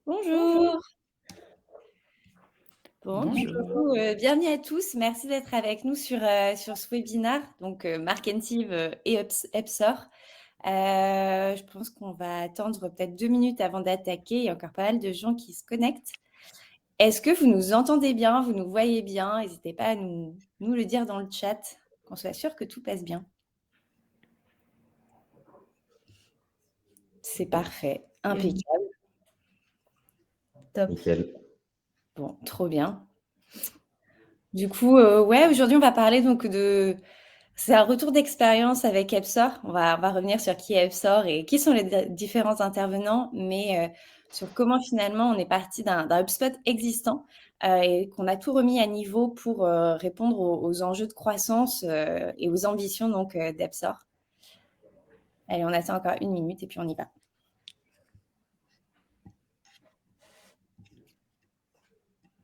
Bonjour. Bon, du Bonjour. coup, bienvenue à tous. Merci d'être avec nous sur ce webinaire, donc Markentive, et Upsor. Je pense qu'on va attendre peut-être 2 minutes avant d'attaquer. Il y a encore pas mal de gens qui se connectent. Est-ce que vous nous entendez bien? Vous nous voyez bien? N'hésitez pas à nous le dire dans le chat, qu'on soit sûr que tout passe bien. C'est parfait, Et impeccable. top. Nickel. Bon, trop bien. Du coup, ouais, aujourd'hui, on va parler donc c'est un retour d'expérience avec Epsor. On va revenir sur qui est Epsor et qui sont les différents intervenants, mais sur comment finalement on est parti d'un HubSpot existant et qu'on a tout remis à niveau pour répondre aux enjeux de croissance et aux ambitions donc d'Epsor. Allez, on attend encore 1 minute et puis on y va.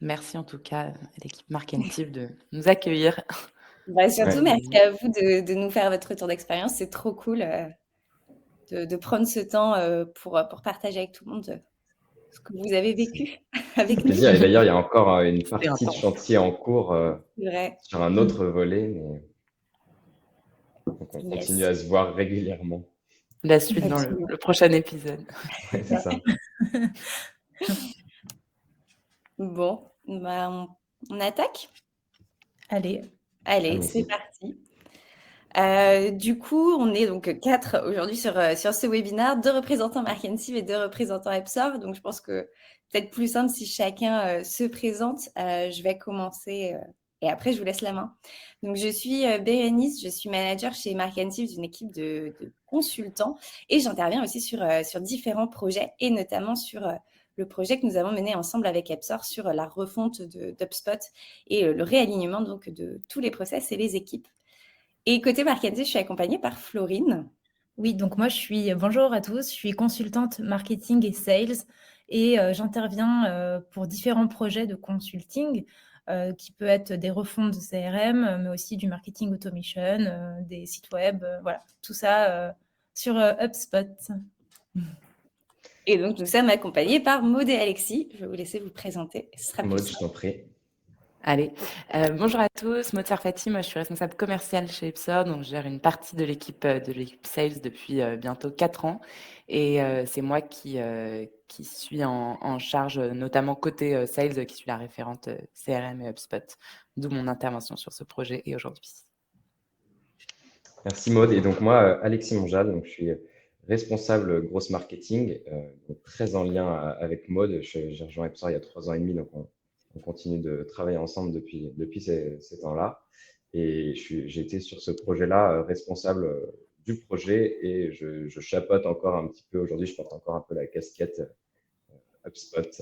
Merci en tout cas à l'équipe Markentive de nous accueillir. Bah, surtout, Ouais. merci à vous de nous faire votre retour d'expérience. C'est trop cool de prendre ce temps pour partager avec tout le monde ce que vous avez C'est vécu avec nous. plaisir. Et d'ailleurs, il y a encore une C'était partie de intense. chantier en cours C'est vrai. sur un autre volet, mais donc on continue Yes, à se voir régulièrement. La suite dans le, absolument. le prochain épisode. Ouais, c'est ça. Bon, bah, on attaque? Allez, Allez, c'est Allons-y. parti. Du coup, on est donc 4 aujourd'hui sur ce webinaire, 2 représentants Markentive et 2 représentants Epsor. Donc je pense que peut-être plus simple si chacun se présente. Je vais commencer et après je vous laisse la main. Donc je suis Bérénice, je suis manager chez Markentive d'une équipe de consultants et j'interviens aussi sur différents projets et notamment sur le projet que nous avons mené ensemble avec Epsor sur la refonte d'HubSpot et le réalignement donc de tous les process et les équipes. Et côté marketing, je suis accompagnée par Florine. Oui, donc moi, bonjour à tous, je suis consultante marketing et sales et j'interviens pour différents projets de consulting qui peut être des refontes de CRM, mais aussi du marketing automation, des sites web, voilà, tout ça sur HubSpot. Et donc, nous sommes accompagnés par Maud et Alexis. Je vais vous laisser vous présenter. Ce sera plus Maud, je simple. t'en prie. Allez, bonjour à tous, Maud Sarfati, moi je suis responsable commerciale chez Epsor, donc je gère une partie de l'équipe sales depuis bientôt 4 ans. Et c'est moi qui suis en charge, notamment côté sales, qui suis la référente CRM et HubSpot, d'où mon intervention sur ce projet et aujourd'hui. Merci Maud. Et donc moi, Alexis Monjal, donc je suis responsable grosse marketing, donc très en lien avec Maud. J'ai rejoint Epsor il y a 3 ans et demi, donc on continue de travailler ensemble depuis ces temps-là. Et j'ai été sur ce projet-là responsable du projet et je chapeaute encore un petit peu. Aujourd'hui, je porte encore un peu la casquette HubSpot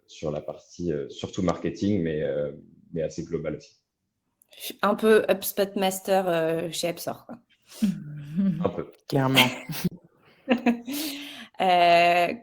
sur la partie surtout marketing, mais assez globale aussi. Je suis un peu HubSpot Master chez Epsor, quoi. Un peu. Clairement.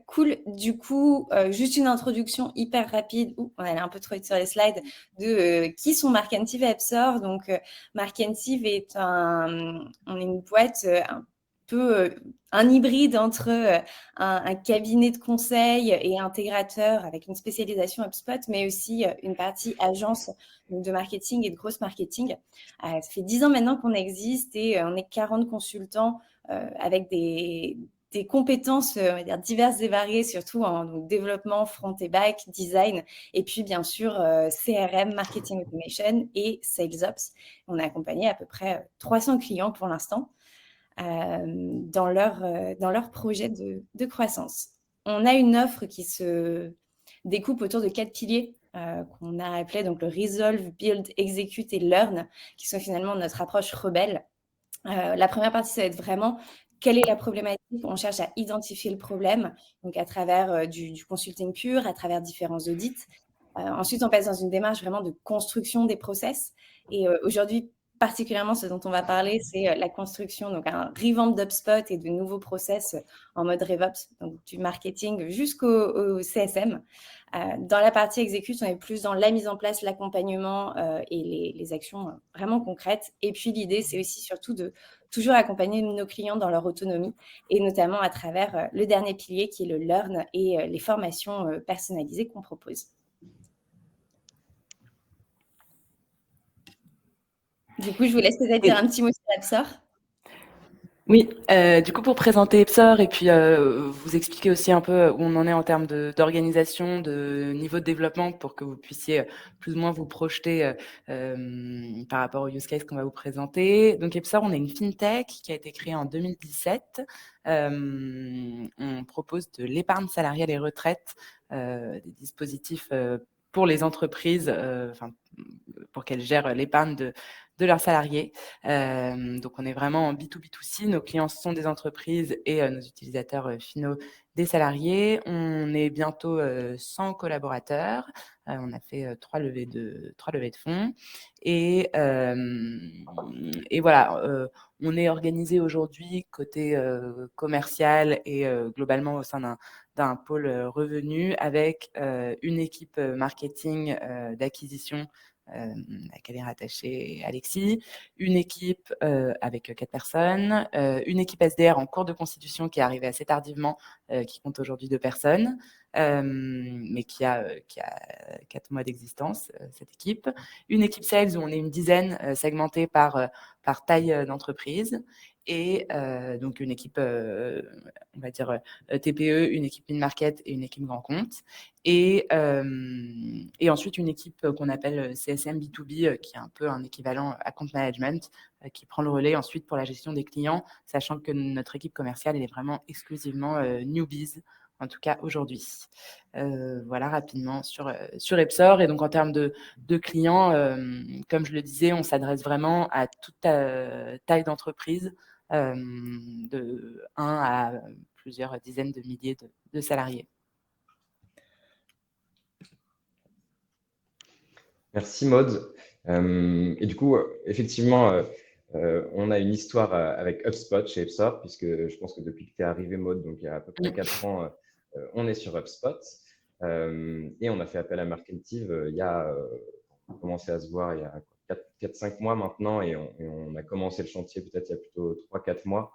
Cool. Du coup, juste une introduction hyper rapide. On allait un peu trop vite sur les slides de qui sont Markentive et Epsor. Donc, Markentive on est une boîte un peu un hybride entre un cabinet de conseil et intégrateur avec une spécialisation HubSpot, mais aussi une partie agence donc de marketing et de grosse marketing. Ça fait 10 ans maintenant qu'on existe et on est 40 consultants avec des compétences on va dire, diverses et variées, surtout en donc, développement, front et back, design, et puis bien sûr CRM, marketing automation et sales ops. On a accompagné à peu près 300 clients pour l'instant dans leur projet de croissance. On a une offre qui se découpe autour de 4 piliers qu'on a appelé donc le Resolve, Build, Execute et Learn, qui sont finalement notre approche rebelle. La première partie, ça va être vraiment quelle est la problématique. On cherche à identifier le problème, donc à travers du consulting pur, à travers différents audits. Ensuite, on passe dans une démarche vraiment de construction des process. Et aujourd'hui, particulièrement, ce dont on va parler, c'est la construction, donc un revamp d'HubSpot et de nouveaux process en mode RevOps, donc du marketing jusqu'au CSM. Dans la partie exécute, on est plus dans la mise en place, l'accompagnement et les actions vraiment concrètes. Et puis, l'idée, c'est aussi surtout de toujours accompagner nos clients dans leur autonomie et notamment à travers le dernier pilier qui est le Learn et les formations personnalisées qu'on propose. Du coup, je vous laisse peut-être dire un petit mot sur Epsor. Oui, du coup, pour présenter Epsor et puis vous expliquer aussi un peu où on en est en termes d'organisation, de niveau de développement, pour que vous puissiez plus ou moins vous projeter par rapport au use case qu'on va vous présenter. Donc, Epsor, on est une fintech qui a été créée en 2017. On propose de l'épargne salariale et retraite, des dispositifs pour les entreprises, pour qu'elles gèrent l'épargne de leurs salariés. Donc, on est vraiment en B2B2C. Nos clients sont des entreprises et nos utilisateurs finaux des salariés. On est bientôt 100 collaborateurs. On a fait 3 levées de fonds. Et voilà, on est organisé aujourd'hui côté commercial et globalement au sein d'un pôle revenu avec une équipe marketing d'acquisition à laquelle est rattaché Alexis, une équipe avec 4 personnes, une équipe SDR en cours de constitution qui est arrivée assez tardivement, qui compte aujourd'hui 2 personnes, mais qui a 4 mois d'existence, cette équipe. Une équipe sales où on est une dizaine, segmentée par taille d'entreprise. Et donc une équipe, on va dire TPE, une équipe mid-market et une équipe grand compte. Et ensuite, une équipe qu'on appelle CSM B2B, qui est un peu un équivalent account management, qui prend le relais ensuite pour la gestion des clients, sachant que notre équipe commerciale, elle est vraiment exclusivement newbies, en tout cas aujourd'hui. Voilà rapidement sur Epsor. Et donc, en termes de clients, comme je le disais, on s'adresse vraiment à toute taille d'entreprise, de 1 à plusieurs dizaines de milliers de salariés. Merci Maud. Et du coup, effectivement, on a une histoire avec HubSpot chez Epsor, puisque je pense que depuis que tu es arrivé, Maud, donc il y a à peu près 4 ans, on est sur HubSpot. Et on a fait appel à Marketive on a commencé à se voir il y a 4-5 mois maintenant, et on a commencé le chantier peut-être il y a plutôt 3-4 mois.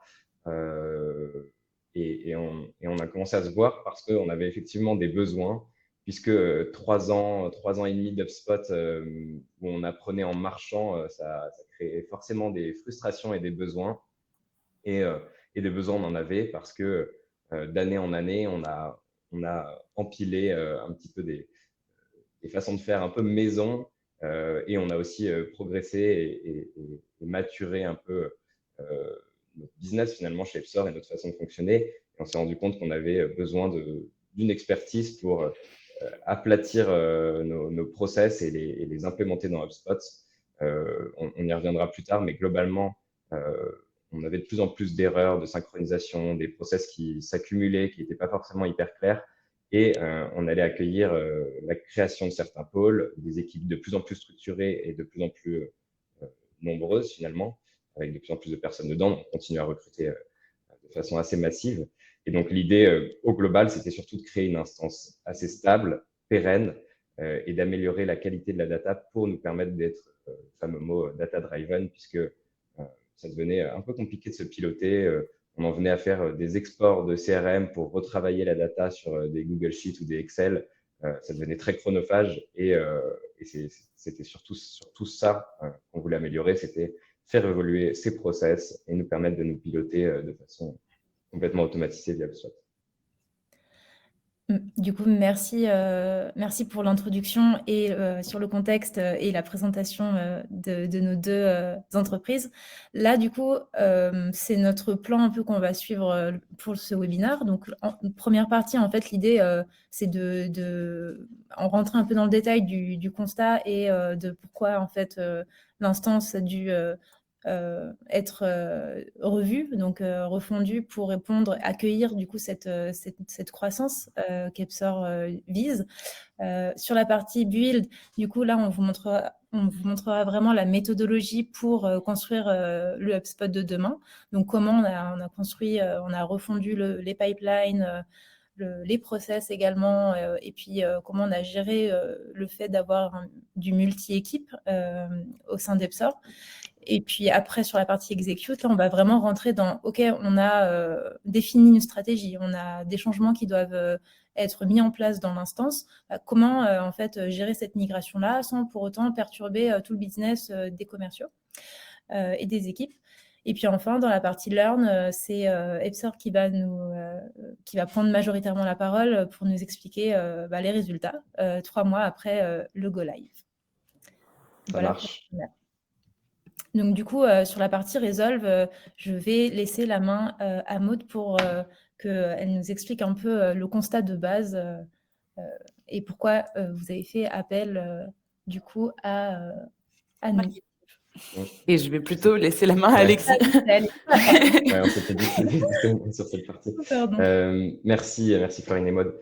Et on a commencé à se voir parce qu'on avait effectivement des besoins, puisque 3 ans et demi d'HubSpot où on apprenait en marchant, ça créait forcément des frustrations et des besoins. Et des besoins, on en avait parce que d'année en année, on a empilé un petit peu des façons de faire un peu maison, et on a aussi progressé et maturé un peu notre business finalement chez Epsor et notre façon de fonctionner. Et on s'est rendu compte qu'on avait besoin d'une expertise pour aplatir nos process et les implémenter dans HubSpot. On y reviendra plus tard, mais globalement, on avait de plus en plus d'erreurs de synchronisation, des process qui s'accumulaient, qui n'étaient pas forcément hyper clairs. Et on allait accueillir la création de certains pôles, des équipes de plus en plus structurées et de plus en plus nombreuses finalement, avec de plus en plus de personnes dedans. On continue à recruter de façon assez massive. Et donc l'idée au global, c'était surtout de créer une instance assez stable, pérenne, et d'améliorer la qualité de la data pour nous permettre d'être, le fameux mot data-driven, puisque ça devenait un peu compliqué de se piloter. On en venait à faire des exports de CRM pour retravailler la data sur des Google Sheets ou des Excel. Ça devenait très chronophage, et c'était surtout ça qu'on voulait améliorer, c'était faire évoluer ces process et nous permettre de nous piloter de façon complètement automatisée via HubSpot. Du coup, merci pour l'introduction et sur le contexte et la présentation de nos 2 entreprises. Là, du coup, c'est notre plan un peu qu'on va suivre pour ce webinaire. Donc, en première partie, en fait, l'idée, c'est de rentrer un peu dans le détail du constat et de pourquoi, en fait, l'instance a dû être revue, donc refondue pour accueillir du coup cette croissance qu'Epsor vise. Sur la partie build, du coup là on vous montrera vraiment la méthodologie pour construire le HubSpot de demain. Donc comment on a construit, on a refondu les pipelines, les process également, et puis comment on a géré le fait d'avoir du multi-équipe au sein d'Epsor. Et puis après, sur la partie execute, là, on va vraiment rentrer dans, OK, on a défini une stratégie, on a des changements qui doivent être mis en place dans l'instance. Comment, en fait, gérer cette migration-là sans pour autant perturber tout le business des commerciaux et des équipes. Et puis enfin, dans la partie learn, c'est Epsor qui va prendre majoritairement la parole pour nous expliquer les résultats 3 mois après le go live. Ça Voilà. marche. Donc du coup, sur la partie Resolve, je vais laisser la main à Maud pour qu'elle nous explique un peu le constat de base et pourquoi vous avez fait appel du coup à nous. Et je vais plutôt laisser la main à Ouais. Alexis. Ouais, on s'était dit sur cette partie. Merci Florine et Maud.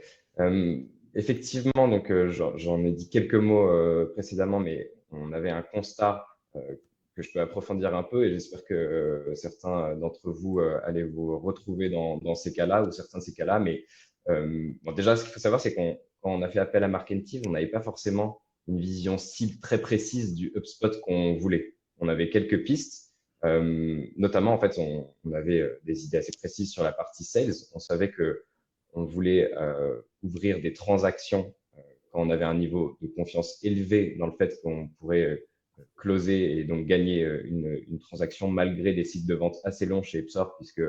Effectivement, donc j'en ai dit quelques mots précédemment, mais on avait un constat que je peux approfondir un peu et j'espère que certains d'entre vous allez vous retrouver dans ces cas-là ou certains de ces cas-là. Mais bon, déjà, ce qu'il faut savoir, c'est quand on a fait appel à Marketive, on n'avait pas forcément une vision cible très précise du HubSpot qu'on voulait. On avait quelques pistes. Notamment, en fait, on avait des idées assez précises sur la partie sales. On savait que on voulait ouvrir des transactions quand on avait un niveau de confiance élevé dans le fait qu'on pourrait closer et donc gagner une transaction malgré des cycles de vente assez longs chez Epsor, puisque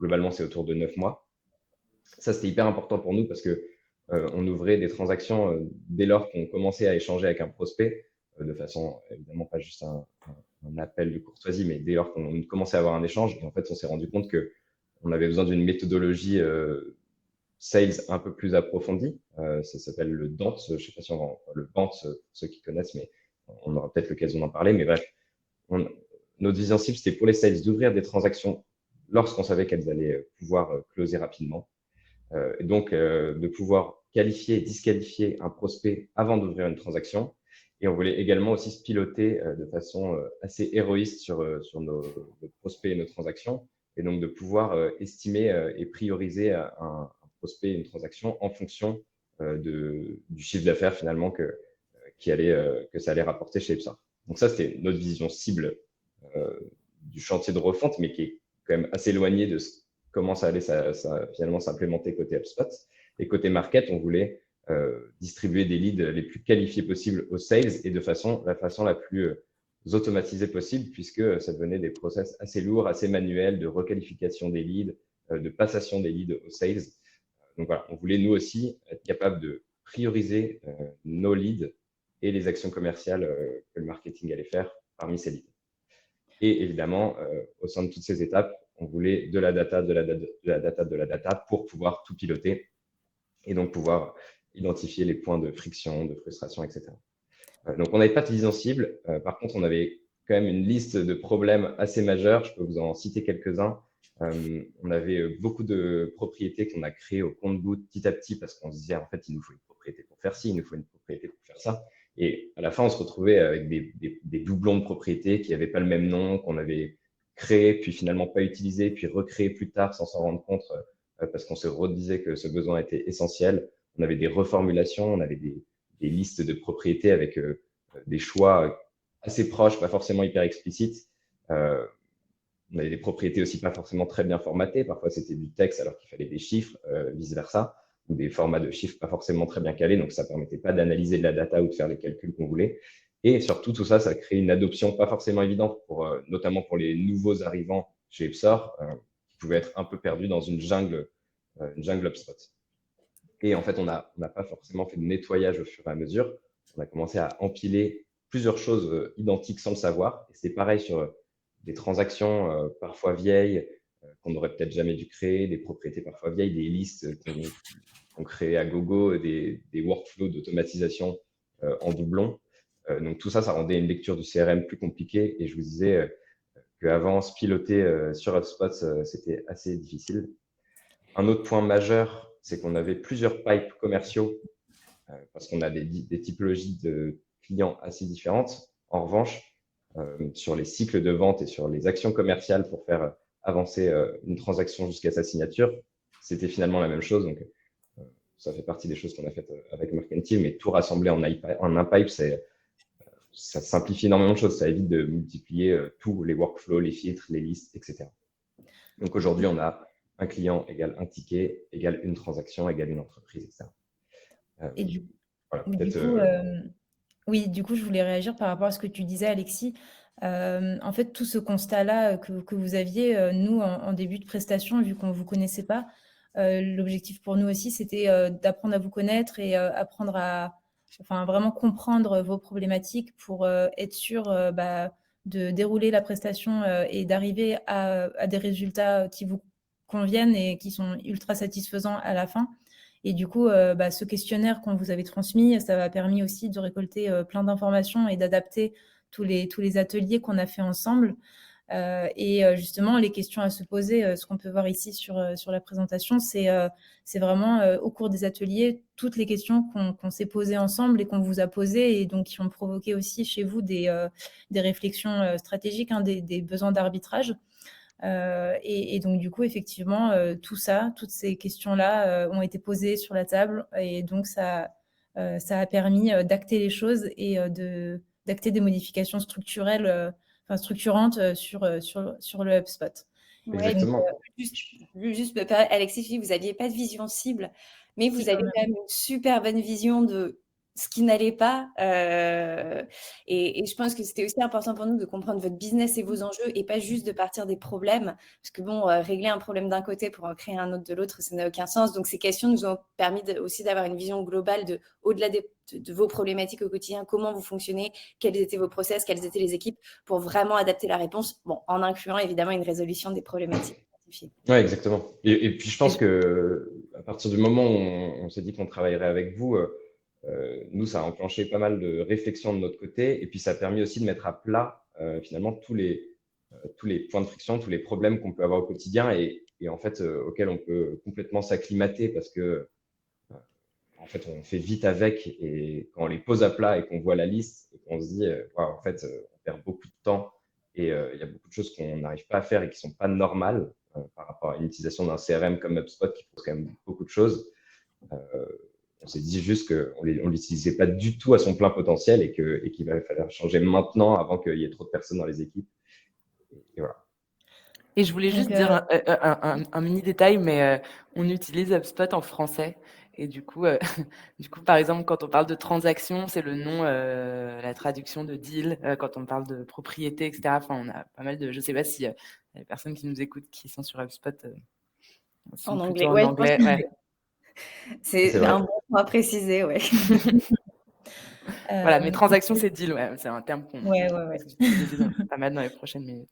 globalement, c'est autour de 9 mois. Ça, c'était hyper important pour nous parce que on ouvrait des transactions dès lors qu'on commençait à échanger avec un prospect, de façon évidemment pas juste un appel de courtoisie, mais dès lors qu'on commençait à avoir un échange. Et en fait, on s'est rendu compte qu'on avait besoin d'une méthodologie sales un peu plus approfondie. Ça s'appelle le DANT. Je ne sais pas si on va le BANT, pour ceux qui connaissent, mais on aura peut-être l'occasion d'en parler. Mais bref, notre vision cible, c'était pour les sales d'ouvrir des transactions lorsqu'on savait qu'elles allaient pouvoir closer rapidement. Et donc, de pouvoir qualifier et disqualifier un prospect avant d'ouvrir une transaction. Et on voulait également aussi se piloter de façon assez héroïste sur nos prospects et nos transactions. Et donc, de pouvoir estimer et prioriser un prospect et une transaction en fonction du chiffre d'affaires finalement que ça allait rapporter chez Epsor. Donc ça, c'était notre vision cible du chantier de refonte, mais qui est quand même assez éloigné de comment ça allait finalement s'implémenter côté HubSpot. Et côté market, on voulait distribuer des leads les plus qualifiés possibles aux sales et de la façon la plus automatisée possible, puisque ça devenait des process assez lourds, assez manuels de requalification des leads, de passation des leads aux sales. Donc voilà, on voulait nous aussi être capable de prioriser nos leads et les actions commerciales que le marketing allait faire parmi ces leads. Et évidemment, au sein de toutes ces étapes, on voulait de la data pour pouvoir tout piloter et donc pouvoir identifier les points de friction, de frustration, etc. Donc, on n'avait pas de vision cible. Par contre, on avait quand même une liste de problèmes assez majeurs. Je peux vous en citer quelques-uns. On avait beaucoup de propriétés qu'on a créées au compte-gouttes petit à petit parce qu'on se disait, en fait, il nous faut une propriété pour faire ci, il nous faut une propriété pour faire ça. Et à la fin, on se retrouvait avec des doublons de propriétés qui n'avaient pas le même nom, qu'on avait créé, puis finalement pas utilisé, puis recréé plus tard sans s'en rendre compte parce qu'on se redisait que ce besoin était essentiel. On avait des reformulations, on avait des listes de propriétés avec des choix assez proches, pas forcément hyper explicites. On avait des propriétés aussi pas forcément très bien formatées. Parfois, c'était du texte alors qu'il fallait des chiffres, vice-versa, ou des formats de chiffres pas forcément très bien calés. Donc, ça ne permettait pas d'analyser de la data ou de faire les calculs qu'on voulait. Et surtout, tout ça, ça crée une adoption pas forcément évidente, notamment pour les nouveaux arrivants chez Epsor, qui pouvaient être un peu perdus dans une jungle HubSpot. Et en fait, on n'a pas forcément fait de nettoyage au fur et à mesure. On a commencé à empiler plusieurs choses identiques sans le savoir. Et c'est pareil sur des transactions parfois vieilles qu'on n'aurait peut-être jamais dû créer, des propriétés parfois vieilles, des listes qu'on crée à gogo, des workflows d'automatisation en doublon. Donc tout ça, ça rendait une lecture du CRM plus compliquée. Et je vous disais qu'avant, se piloter sur HubSpot, c'était assez difficile. Un autre point majeur, c'est qu'on avait plusieurs pipes commerciaux parce qu'on a des typologies de clients assez différentes. En revanche, sur les cycles de vente et sur les actions commerciales pour faire avancer une transaction jusqu'à sa signature, c'était finalement la même chose. Donc, ça fait partie des choses qu'on a faites avec Marketive, mais tout rassembler en un pipe, ça simplifie énormément de choses. Ça évite de multiplier tous les workflows, les filtres, les listes, etc. Donc aujourd'hui, on a un client égale un ticket, égale une transaction, égale une entreprise, etc. Et du Voilà, du peut-être. coup, oui, du coup, je voulais réagir par rapport à ce que tu disais, Alexis. En fait, tout ce constat-là que vous aviez, nous, en début de prestation, vu qu'on ne vous connaissait pas, l'objectif pour nous aussi, c'était d'apprendre à vous connaître et apprendre à enfin, vraiment comprendre vos problématiques pour être sûr de dérouler la prestation et d'arriver à des résultats qui vous conviennent et qui sont ultra satisfaisants à la fin. Et du coup, ce questionnaire qu'on vous avait transmis, ça m'a permis aussi de récolter plein d'informations et d'adapter tous les ateliers qu'on a fait ensemble. Et justement, les questions à se poser, ce qu'on peut voir ici sur la présentation, c'est vraiment au cours des ateliers, toutes les questions qu'on s'est posées ensemble et qu'on vous a posées et donc qui ont provoqué aussi chez vous des réflexions stratégiques, hein, des besoins d'arbitrage. Et donc, du coup, effectivement, tout ça, toutes ces questions-là ont été posées sur la table et donc ça a permis d'acter les choses et d'acter des modifications structurelles, enfin structurantes sur le HubSpot. Ouais, Exactement. juste me permettre, Alexis, vous n'aviez pas de vision cible, mais Si, vous quand avez même. quand même une super bonne vision de ce qui n'allait pas. Et je pense que c'était aussi important pour nous de comprendre votre business et vos enjeux et pas juste de partir des problèmes. Parce que bon, régler un problème d'un côté pour en créer un autre de l'autre, ça n'a aucun sens. Donc ces questions nous ont permis aussi d'avoir une vision globale au-delà de vos problématiques au quotidien, comment vous fonctionnez, quels étaient vos process, quelles étaient les équipes, pour vraiment adapter la réponse, bon, en incluant évidemment une résolution des problématiques identifiées. Ouais, exactement. Et puis je pense que à partir du moment où on s'est dit qu'on travaillerait avec vous, nous, ça a enclenché pas mal de réflexions de notre côté, et puis ça a permis aussi de mettre à plat finalement tous les points de friction, tous les problèmes qu'on peut avoir au quotidien et en fait auxquels on peut complètement s'acclimater parce que en fait on fait vite avec et quand on les pose à plat et qu'on voit la liste et qu'on se dit Waouh, en fait on perd beaucoup de temps et il y a beaucoup de choses qu'on n'arrive pas à faire et qui sont pas normales par rapport à l'utilisation d'un CRM comme HubSpot qui pose quand même beaucoup de choses. On s'est dit juste qu'on ne l'utilisait pas du tout à son plein potentiel et qu'il va falloir changer maintenant avant qu'il y ait trop de personnes dans les équipes. Et voilà. Et je voulais juste Donc, dire un mini détail, mais on utilise HubSpot en français. Et du coup, par exemple, quand on parle de transaction, c'est le nom, la traduction de deal. Quand on parle de propriété, etc. Enfin, on a pas mal de. Je ne sais pas si les personnes qui nous écoutent, qui sont sur HubSpot, sont En plutôt anglais, en ouais, anglais. Ouais. C'est c'est vrai. un bon point à préciser, ouais. Voilà, mais transaction, c'est deal. Ouais. C'est un terme qu'on ouais. va utiliser pas mal dans les prochaines minutes.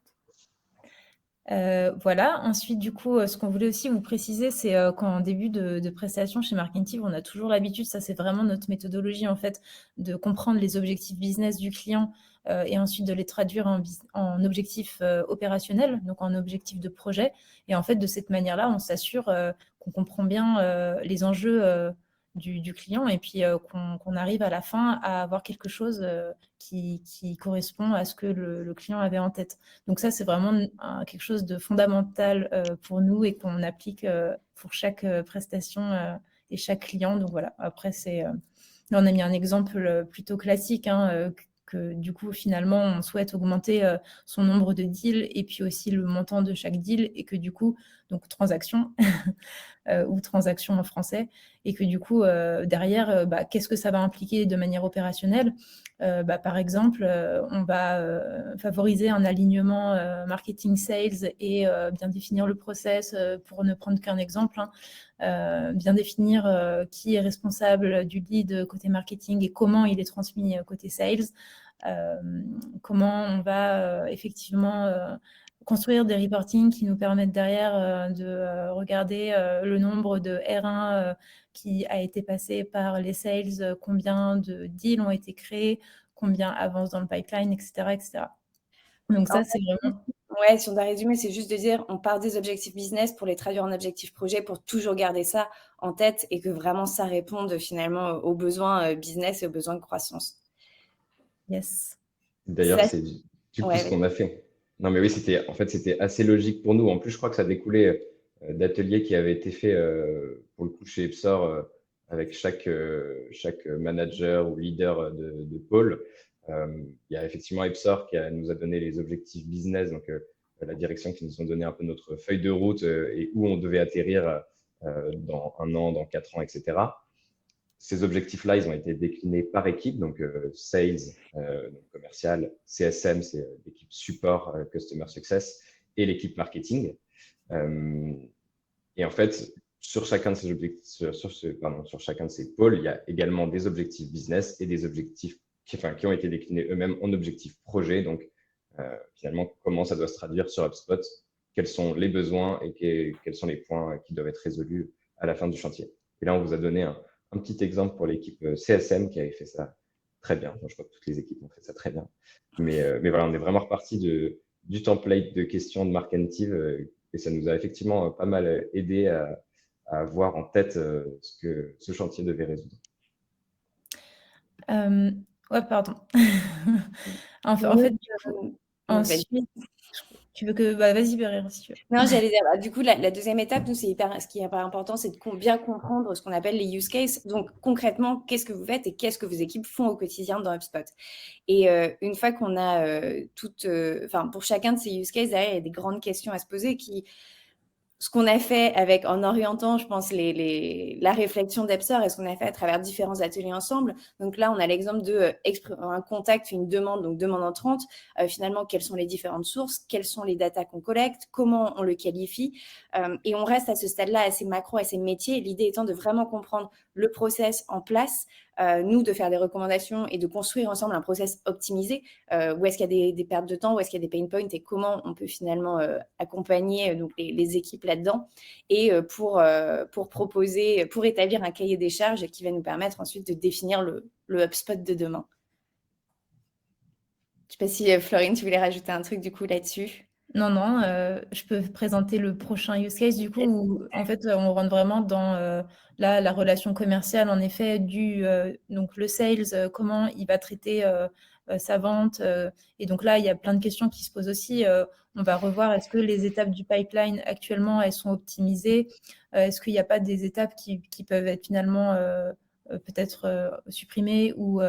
Voilà. Ensuite, du coup, ce qu'on voulait aussi vous préciser, c'est qu'en début de prestation chez Marketing, on a toujours l'habitude, ça c'est vraiment notre méthodologie en fait, de comprendre les objectifs business du client et ensuite de les traduire en objectifs opérationnels, donc en objectifs de projet. Et en fait, de cette manière-là, on s'assure qu'on comprend bien les enjeux du client et puis qu'on arrive à la fin à avoir quelque chose qui correspond à ce que le client avait en tête. Donc ça, c'est vraiment quelque chose de fondamental pour nous et qu'on applique pour chaque prestation et chaque client. Donc voilà, après, là, on a mis un exemple plutôt classique, hein, que du coup, finalement, on souhaite augmenter son nombre de deals et puis aussi le montant de chaque deal et que du coup, donc transaction ou transaction en français, et que du coup, derrière, qu'est-ce que ça va impliquer de manière opérationnelle? Par exemple, on va favoriser un alignement marketing sales et bien définir le process, pour ne prendre qu'un exemple, hein, bien définir qui est responsable du lead côté marketing et comment il est transmis côté sales, comment on va effectivement construire des reportings qui nous permettent derrière de regarder le nombre de R1 qui a été passé par les sales, combien de deals ont été créés, combien avancent dans le pipeline, etc. etc. Donc ça, c'est vraiment... Ouais, si on doit résumer, c'est juste de dire on part des objectifs business pour les traduire en objectifs projet pour toujours garder ça en tête et que vraiment ça réponde finalement aux besoins business et aux besoins de croissance. Yes. D'ailleurs, c'est du coup Ouais, ce qu'on a fait. Non, mais oui, c'était assez logique pour nous. En plus, je crois que ça découlait d'ateliers qui avaient été faits pour le coup chez Epsor avec chaque manager ou leader de pôle. Il y a effectivement Epsor qui nous a donné les objectifs business, donc la direction qui nous ont donné un peu notre feuille de route et où on devait atterrir dans 1 an, dans 4 ans, etc. Ces objectifs-là, ils ont été déclinés par équipe, donc sales, donc commercial, CSM, c'est l'équipe support, customer success, et l'équipe marketing. Et en fait, sur chacun de ces objectifs, sur chacun de ces pôles, il y a également des objectifs business et des objectifs qui ont été déclinés eux-mêmes en objectifs projet. Donc, finalement, comment ça doit se traduire sur HubSpot, quels sont les besoins et quels sont les points qui doivent être résolus à la fin du chantier. Et là, on vous a donné un petit exemple pour l'équipe CSM qui avait fait ça très bien. Enfin, je crois que toutes les équipes ont fait ça très bien. Mais voilà, on est vraiment reparti du template de questions de marketing et ça nous a effectivement pas mal aidé à avoir en tête ce que ce chantier devait résoudre. Ouais, pardon. En fait, ensuite, tu veux que... vas-y, Berrire, si tu veux. Non, j'allais dire, du coup, la deuxième étape, nous, ce qui est hyper important, c'est de bien comprendre ce qu'on appelle les use cases. Donc, concrètement, qu'est-ce que vous faites et qu'est-ce que vos équipes font au quotidien dans HubSpot. Et une fois qu'on a pour chacun de ces use cases, derrière, il y a des grandes questions à se poser ce qu'on a fait en orientant, je pense, la réflexion d'Epsor et ce qu'on a fait à travers différents ateliers ensemble. Donc là, on a l'exemple de un contact, une demande, donc demande entrante. Finalement, quelles sont les différentes sources, quelles sont les datas qu'on collecte, comment on le qualifie. Et on reste à ce stade-là assez macro, assez métier. L'idée étant de vraiment comprendre le process en place, nous, de faire des recommandations et de construire ensemble un process optimisé. Où est-ce qu'il y a des pertes de temps, où est-ce qu'il y a des pain points et comment on peut finalement accompagner donc les équipes là-dedans et pour proposer, pour établir un cahier des charges qui va nous permettre ensuite de définir le HubSpot de demain. Je ne sais pas si Florine, tu voulais rajouter un truc du coup là-dessus. Non, je peux présenter le prochain use case du coup où en fait on rentre vraiment dans la relation commerciale en effet donc le sales, comment il va traiter sa vente et donc là il y a plein de questions qui se posent aussi. On va revoir est-ce que les étapes du pipeline actuellement elles sont optimisées, est-ce qu'il n'y a pas des étapes qui peuvent être finalement peut-être supprimées ou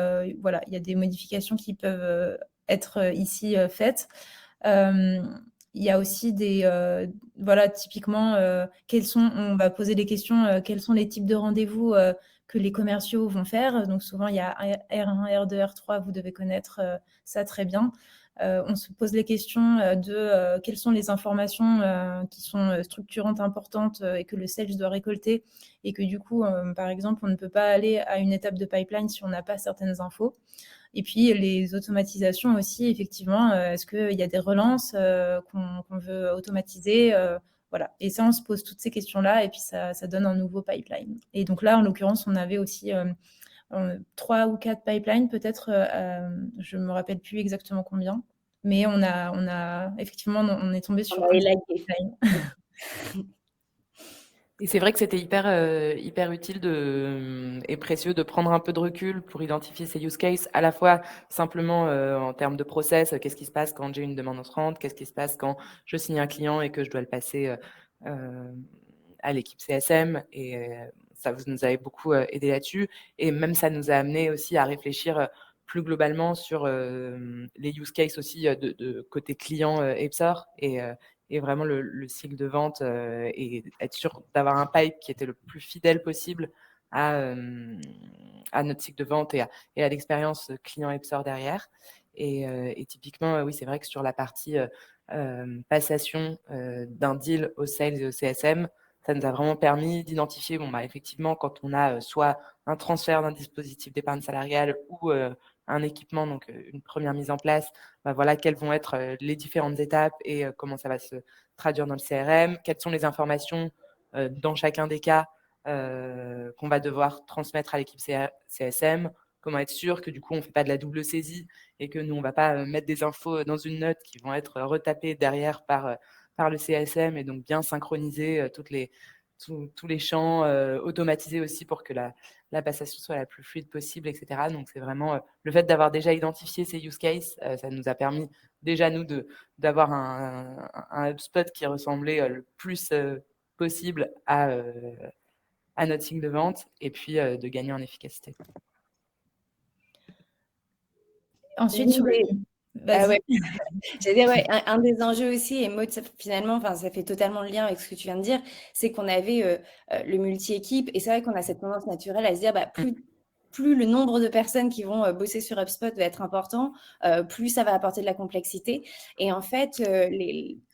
voilà, il y a des modifications qui peuvent être ici faites. Il y a aussi typiquement, on va poser des questions, quels sont les types de rendez-vous que les commerciaux vont faire. Donc souvent, il y a R1, R2, R3, vous devez connaître ça très bien. On se pose les questions de quelles sont les informations qui sont structurantes, importantes et que le sales doit récolter et que du coup, par exemple, on ne peut pas aller à une étape de pipeline si on n'a pas certaines infos. Et puis les automatisations aussi, effectivement, est-ce qu'il y a des relances qu'on veut automatiser voilà. Et ça, on se pose toutes ces questions-là et puis ça donne un nouveau pipeline. Et donc là, en l'occurrence, on avait aussi 3 ou 4 pipelines, peut-être, je ne me rappelle plus exactement combien, mais on a effectivement, on est tombé sur un pipeline. Et c'est vrai que c'était hyper utile et précieux de prendre un peu de recul pour identifier ces use cases, à la fois simplement en termes de process, qu'est-ce qui se passe quand j'ai une demande entrante, qu'est-ce qui se passe quand je signe un client et que je dois le passer à l'équipe CSM. Et ça vous nous avez beaucoup aidé là-dessus. Et même ça nous a amené aussi à réfléchir plus globalement sur les use cases aussi de côté client Epsor et vraiment le cycle de vente et être sûr d'avoir un pipe qui était le plus fidèle possible à notre cycle de vente et à l'expérience client Epsor derrière. Et typiquement, oui, c'est vrai que sur la partie passation d'un deal au sales et au CSM, ça nous a vraiment permis d'identifier, effectivement, quand on a soit un transfert d'un dispositif d'épargne salariale ou un équipement, donc une première mise en place, voilà quelles vont être les différentes étapes et comment ça va se traduire dans le CRM, quelles sont les informations dans chacun des cas qu'on va devoir transmettre à l'équipe CSM, comment être sûr que du coup on ne fait pas de la double saisie et que nous on ne va pas mettre des infos dans une note qui vont être retapées derrière par le CSM et donc bien synchroniser tous les champs, automatisés aussi pour que la passation soit la plus fluide possible, etc. Donc, c'est vraiment le fait d'avoir déjà identifié ces use cases, ça nous a permis déjà, nous, d'avoir un HubSpot qui ressemblait le plus possible à notre cycle de vente et puis de gagner en efficacité. ensuite, sur le... Ah ouais. Vas-y. J'allais dire, ouais, un des enjeux aussi, et Maud, finalement, enfin, ça fait totalement le lien avec ce que tu viens de dire, c'est qu'on avait le multi-équipe, et c'est vrai qu'on a cette tendance naturelle à se dire, plus le nombre de personnes qui vont bosser sur HubSpot va être important, plus ça va apporter de la complexité. Et en fait,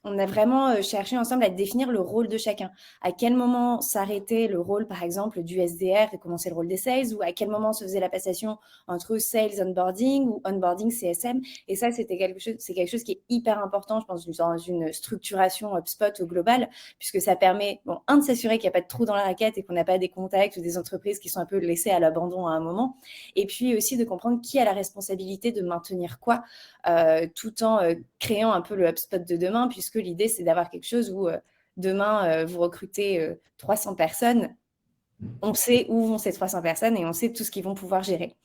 on a vraiment cherché ensemble à définir le rôle de chacun. À quel moment s'arrêtait le rôle, par exemple, du SDR et commencer le rôle des sales, ou à quel moment se faisait la passation entre sales onboarding ou onboarding CSM. Et ça, c'est quelque chose qui est hyper important, je pense, dans une structuration HubSpot au global, puisque ça permet, de s'assurer qu'il n'y a pas de trou dans la raquette et qu'on n'a pas des contacts ou des entreprises qui sont un peu laissées à l'abandon à un moment. Et puis aussi de comprendre qui a la responsabilité de maintenir quoi, tout en créant un peu le HubSpot de demain, puisque l'idée, c'est d'avoir quelque chose où demain, vous recrutez 300 personnes, on sait où vont ces 300 personnes et on sait tout ce qu'ils vont pouvoir gérer.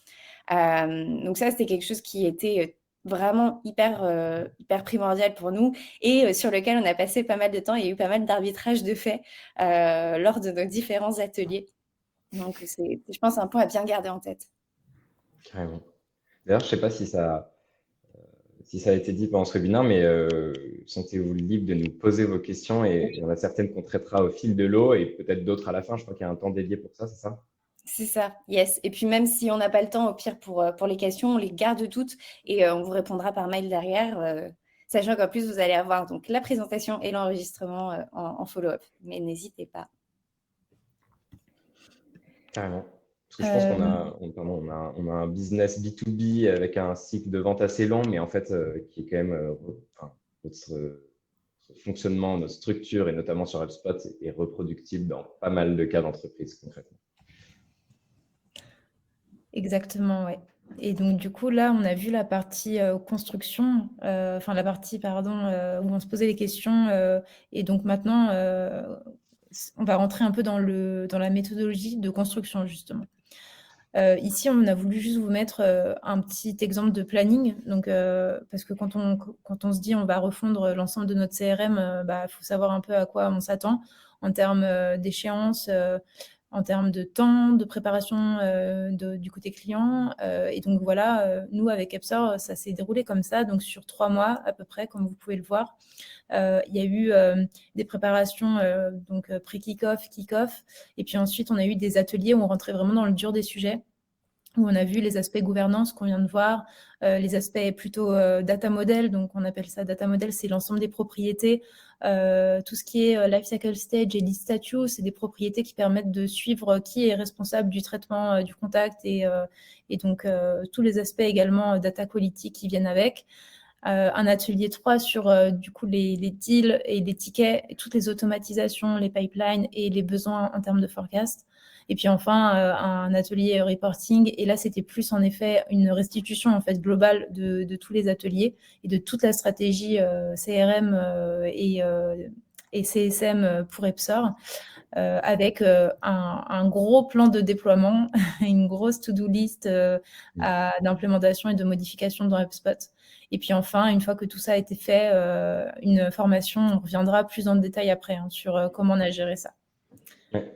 Donc ça, c'était quelque chose qui était vraiment hyper primordial pour nous et sur lequel on a passé pas mal de temps. Il y a eu pas mal d'arbitrage de fait lors de nos différents ateliers. Donc c'est, je pense, un point à bien garder en tête. Carrément. D'ailleurs, je ne sais pas si ça a été dit pendant ce webinaire, mais sentez-vous libre de nous poser vos questions et il y en a certaines qu'on traitera au fil de l'eau et peut-être d'autres à la fin. Je crois qu'il y a un temps dédié pour ça, c'est ça? C'est ça, yes. Et puis même si on n'a pas le temps, au pire, pour les questions, on les garde toutes et on vous répondra par mail derrière, sachant qu'en plus, vous allez avoir donc la présentation et l'enregistrement en follow-up. Mais n'hésitez pas. Carrément. Parce que je pense qu'on a un business B2B avec un cycle de vente assez long, mais en fait, qui est quand même, notre fonctionnement, notre structure, et notamment sur HubSpot, est reproductible dans pas mal de cas d'entreprise concrètement. Exactement, ouais. Et donc, du coup, là, on a vu la partie construction, enfin, la partie, pardon, où on se posait les questions. Et donc, maintenant, on va rentrer un peu dans la méthodologie de construction, justement. Ici, on a voulu juste vous mettre un petit exemple de planning. Donc, parce que quand on se dit on va refondre l'ensemble de notre CRM, faut savoir un peu à quoi on s'attend en termes d'échéance, en termes de temps, de préparation du côté client. Et donc voilà, nous avec Epsor, ça s'est déroulé comme ça, donc sur 3 mois à peu près, comme vous pouvez le voir. Il y a eu des préparations donc pré-kick-off, kick-off, et puis ensuite on a eu des ateliers où on rentrait vraiment dans le dur des sujets, où on a vu les aspects gouvernance qu'on vient de voir, les aspects plutôt data model. Donc on appelle ça data model, c'est l'ensemble des propriétés, tout ce qui est life cycle stage et lead status, c'est des propriétés qui permettent de suivre qui est responsable du traitement du contact et donc tous les aspects également data quality qui viennent avec. Un atelier 3 sur du coup les deals et les tickets, et toutes les automatisations, les pipelines et les besoins en termes de forecast. Et puis enfin, un atelier reporting. Et là, c'était plus en effet une restitution en fait globale de tous les ateliers et de toute la stratégie CRM et CSM pour Epsor, avec un gros plan de déploiement, une grosse to-do list d'implémentation et de modification dans HubSpot. Et puis enfin, une fois que tout ça a été fait, une formation, on reviendra plus en détail après sur comment on a géré ça. Ouais.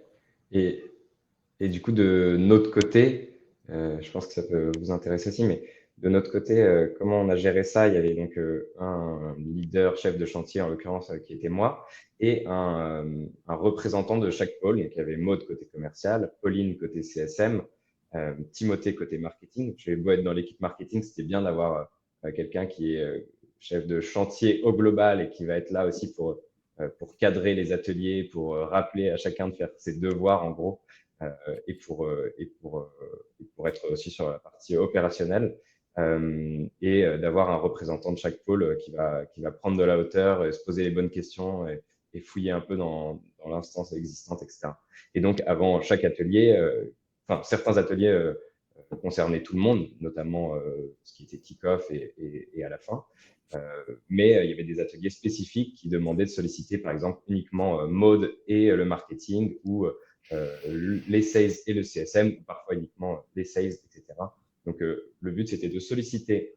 Et du coup, de notre côté, je pense que ça peut vous intéresser aussi, mais de notre côté, comment on a géré ça? Il y avait donc un leader, chef de chantier en l'occurrence, qui était moi, et un représentant de chaque pôle. Donc il y avait Maud côté commercial, Pauline côté CSM, Timothée côté marketing. Je vais beau être dans l'équipe marketing, c'était bien d'avoir quelqu'un qui est chef de chantier au global et qui va être là aussi pour cadrer les ateliers, pour rappeler à chacun de faire ses devoirs en gros. Et pour être aussi sur la partie opérationnelle et d'avoir un représentant de chaque pôle qui va prendre de la hauteur, se poser les bonnes questions et fouiller un peu dans l'instance existante, etc. Et donc, avant chaque atelier, certains ateliers concernaient tout le monde, notamment ce qui était kick-off et à la fin. Mais il y avait des ateliers spécifiques qui demandaient de solliciter, par exemple, uniquement Maud et le marketing ou les sales et le CSM, ou parfois uniquement les sales, etc. Donc, le but, c'était de solliciter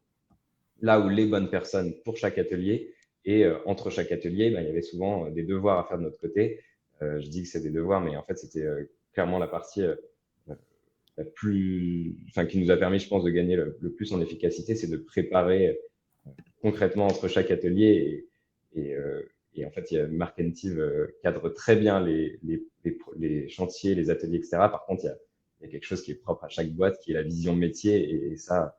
là où les bonnes personnes pour chaque atelier. Et entre chaque atelier, il y avait souvent des devoirs à faire de notre côté. Je dis que c'est des devoirs, mais en fait, c'était clairement la partie qui nous a permis, je pense, de gagner le plus en efficacité, c'est de préparer concrètement entre chaque atelier. Et en fait, Markentive cadre très bien les chantiers, les ateliers, etc. Par contre, il y a quelque chose qui est propre à chaque boîte, qui est la vision métier. Et ça,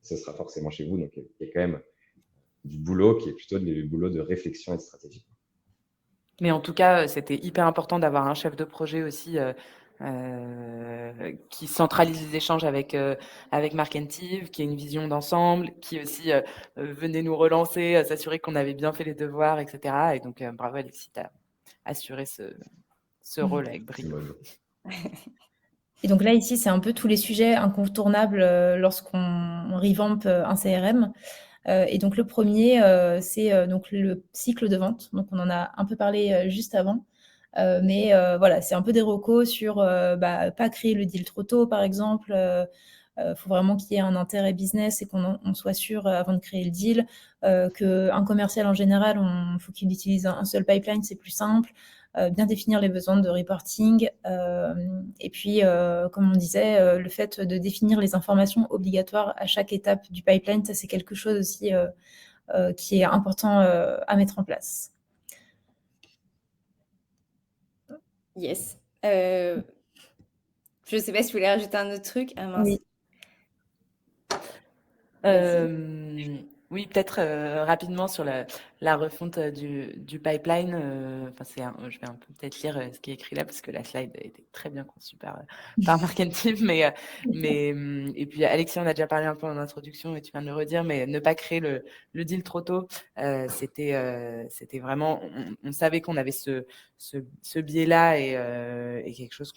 ce sera forcément chez vous. Donc, il y a quand même du boulot qui est plutôt du boulot de réflexion et de stratégie. Mais en tout cas, c'était hyper important d'avoir un chef de projet aussi qui centralise les échanges avec Markentive, qui a une vision d'ensemble, qui aussi venait nous relancer, s'assurer qu'on avait bien fait les devoirs, etc. Et donc, bravo Alexis, tu as assuré ce rôle avec brio. Et donc là, ici, c'est un peu tous les sujets incontournables lorsqu'on revamp un CRM. Et donc, le premier, c'est donc le cycle de vente. Donc, on en a un peu parlé juste avant. Mais voilà, c'est un peu des recos sur pas créer le deal trop tôt, par exemple. Faut vraiment qu'il y ait un intérêt business et qu'on soit sûr avant de créer le deal. Qu'un commercial, en général, faut qu'il utilise un seul pipeline, c'est plus simple. Bien définir les besoins de reporting. Et puis, comme on disait, le fait de définir les informations obligatoires à chaque étape du pipeline, ça, c'est quelque chose aussi qui est important à mettre en place. Yes. Je ne sais pas si vous voulez rajouter un autre truc. Ah mince. Oui. Oui, peut-être rapidement sur la refonte du pipeline. Je vais un peu peut-être lire ce qui est écrit là, parce que la slide a été très bien conçue par Markentive. Et puis, Alexis, on a déjà parlé un peu en introduction, et tu viens de le redire, mais ne pas créer le deal trop tôt, c'était vraiment... On savait qu'on avait ce biais-là et quelque chose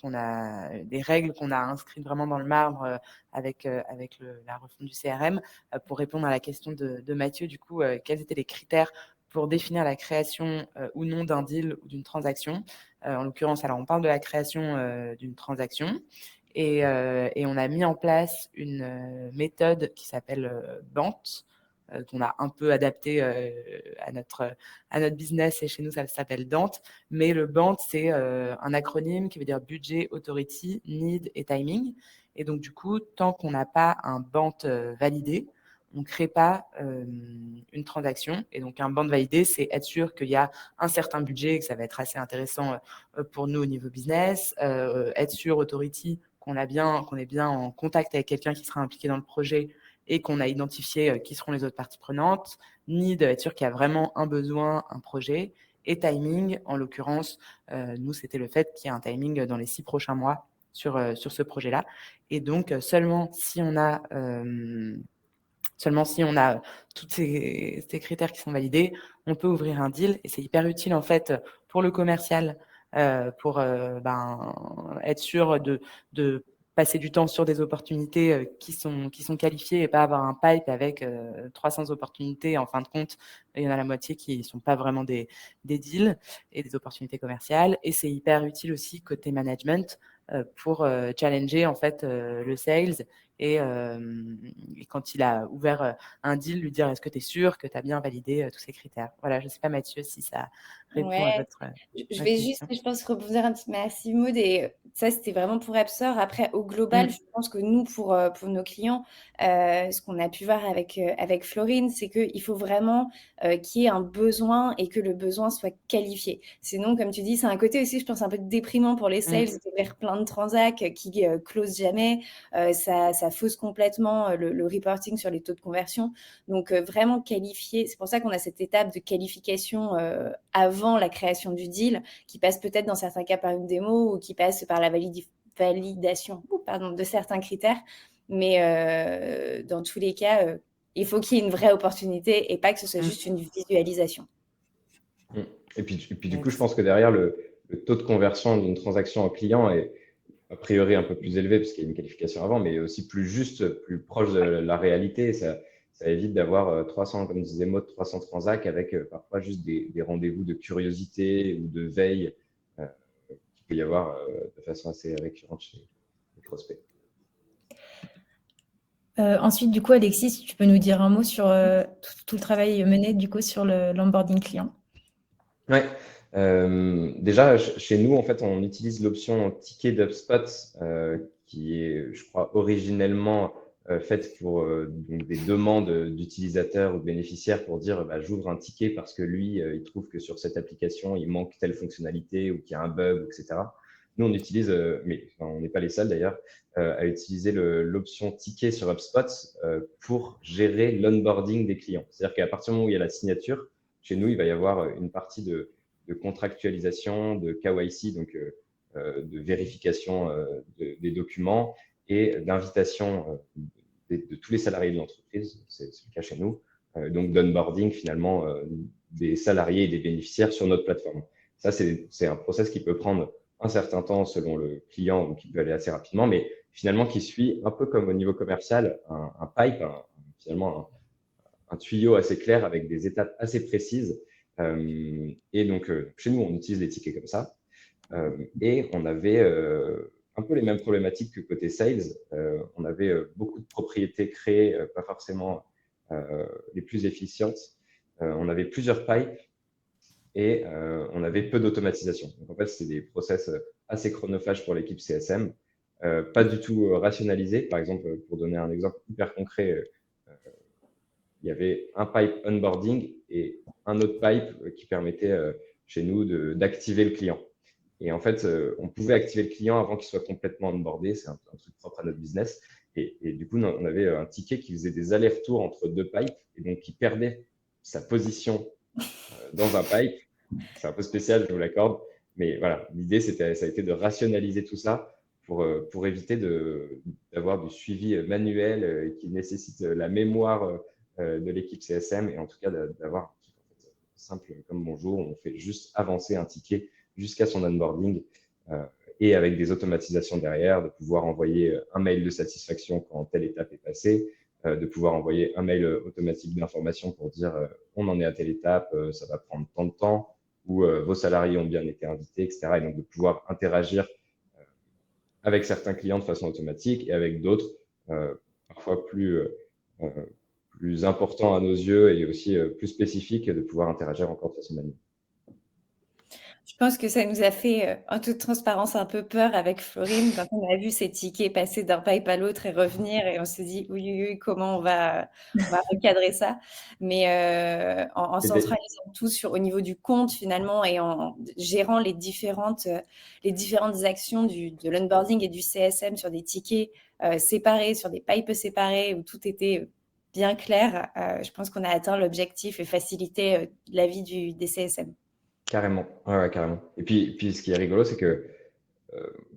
des règles qu'on a inscrites vraiment dans le marbre avec la refonte du CRM. Pour répondre à la question de Mathieu, du coup, quels étaient les critères pour définir la création ou non d'un deal ou d'une transaction. En l'occurrence, alors on parle de la création d'une transaction et on a mis en place une méthode qui s'appelle BANT, qu'on a un peu adapté à notre business, et chez nous ça s'appelle DANT. Mais le BANT, c'est un acronyme qui veut dire Budget, Authority, Need et Timing. Et donc du coup, tant qu'on n'a pas un BANT validé, on ne crée pas une transaction. Et donc, un BANT validé, c'est être sûr qu'il y a un certain budget et que ça va être assez intéressant pour nous au niveau business. Être sûr, Authority, qu'on est bien en contact avec quelqu'un qui sera impliqué dans le projet et qu'on a identifié qui seront les autres parties prenantes. Need, être sûr qu'il y a vraiment un besoin, un projet. Et timing, en l'occurrence, nous, c'était le fait qu'il y ait un timing dans les 6 prochains mois sur ce projet-là. Et donc, seulement si on a tous ces critères qui sont validés, on peut ouvrir un deal. Et c'est hyper utile, en fait, pour le commercial, pour être sûr de passer du temps sur des opportunités qui sont qualifiées et pas avoir un pipe avec 300 opportunités. En fin de compte, il y en a la moitié qui ne sont pas vraiment des deals et des opportunités commerciales. Et c'est hyper utile aussi côté management pour challenger, en fait, le sales. Et quand il a ouvert un deal, lui dire est-ce que tu es sûr que tu as bien validé tous ces critères. Voilà, je ne sais pas, Mathieu, si ça répond à votre Je vais juste, je pense, rebondir un petit merci Maud. Et ça, c'était vraiment pour Epsor. Après, au global, je pense que nous, pour nos clients, ce qu'on a pu voir avec Florine, c'est qu'il faut vraiment qu'il y ait un besoin et que le besoin soit qualifié. Sinon, comme tu dis, c'est un côté aussi, je pense, un peu déprimant pour les sales de faire plein de transacts qui closent jamais. Ça fausse complètement le reporting sur les taux de conversion. Donc, vraiment qualifier. C'est pour ça qu'on a cette étape de qualification avant la création du deal, qui passe peut-être dans certains cas par une démo ou qui passe par la validation de certains critères. Mais dans tous les cas, il faut qu'il y ait une vraie opportunité et pas que ce soit juste une visualisation. Et puis du coup, je pense que derrière, le taux de conversion d'une transaction en client est a priori un peu plus élevé parce qu'il y a une qualification avant, mais aussi plus juste, plus proche de la réalité. Ça évite d'avoir 300, comme disait Maud, 300 transacts avec parfois juste des rendez-vous de curiosité ou de veille qu'il peut y avoir de façon assez récurrente chez les prospects. Ensuite, du coup, Alexis, si tu peux nous dire un mot sur tout le travail mené du coup sur l'onboarding client. Ouais, Déjà, chez nous, en fait, on utilise l'option ticket d'HubSpot qui est, je crois, originellement faite pour donc des demandes d'utilisateurs ou de bénéficiaires pour dire bah, j'ouvre un ticket parce que lui, il trouve que sur cette application, il manque telle fonctionnalité ou qu'il y a un bug, etc. Nous, on utilise, mais enfin, on n'est pas les seuls d'ailleurs, à utiliser l'option ticket sur HubSpot pour gérer l'onboarding des clients. C'est-à-dire qu'à partir du moment où il y a la signature, chez nous, il va y avoir une partie de contractualisation, de KYC, donc de vérification des documents et d'invitation de tous les salariés de l'entreprise, c'est le cas chez nous, donc d'onboarding finalement des salariés et des bénéficiaires sur notre plateforme. Ça, c'est un process qui peut prendre un certain temps selon le client ou qui peut aller assez rapidement, mais finalement qui suit un peu comme au niveau commercial, un pipe, finalement un tuyau assez clair avec des étapes assez précises. Et donc, chez nous, on utilise les tickets comme ça. Et on avait un peu les mêmes problématiques que côté sales. On avait beaucoup de propriétés créées, pas forcément les plus efficientes. On avait plusieurs pipes et on avait peu d'automatisation. Donc, en fait, c'est des process assez chronophages pour l'équipe CSM, pas du tout rationalisés. Par exemple, pour donner un exemple hyper concret, il y avait un pipe onboarding et un autre pipe qui permettait chez nous d'activer le client. Et en fait, on pouvait activer le client avant qu'il soit complètement onboardé. C'est un truc propre à notre business. Et du coup, on avait un ticket qui faisait des allers-retours entre deux pipes et donc qui perdait sa position dans un pipe. C'est un peu spécial, je vous l'accorde. Mais voilà, l'idée, ça a été de rationaliser tout ça pour éviter d'avoir du suivi manuel qui nécessite la mémoire de l'équipe CSM et en tout cas d'avoir un truc en fait, simple comme bonjour. On fait juste avancer un ticket jusqu'à son onboarding et avec des automatisations derrière, de pouvoir envoyer un mail de satisfaction quand telle étape est passée, de pouvoir envoyer un mail automatique d'information pour dire on en est à telle étape, ça va prendre tant de temps, ou vos salariés ont bien été invités, etc. Et donc de pouvoir interagir avec certains clients de façon automatique et avec d'autres parfois plus importants à nos yeux et aussi plus spécifiques de pouvoir interagir encore de façon manuelle. Je pense que ça nous a fait, en toute transparence, un peu peur avec Florine quand on a vu ces tickets passer d'un pipe à l'autre et revenir et on s'est dit: «Oui, oui, oui, comment on va recadrer ça?» Mais en centralisant tout au niveau du compte finalement et en gérant les différentes actions de l'onboarding et du CSM sur des tickets séparés, sur des pipes séparés où tout était bien clair, je pense qu'on a atteint l'objectif et facilité la vie des CSM. Carrément, ouais, carrément. Et puis, ce qui est rigolo, c'est que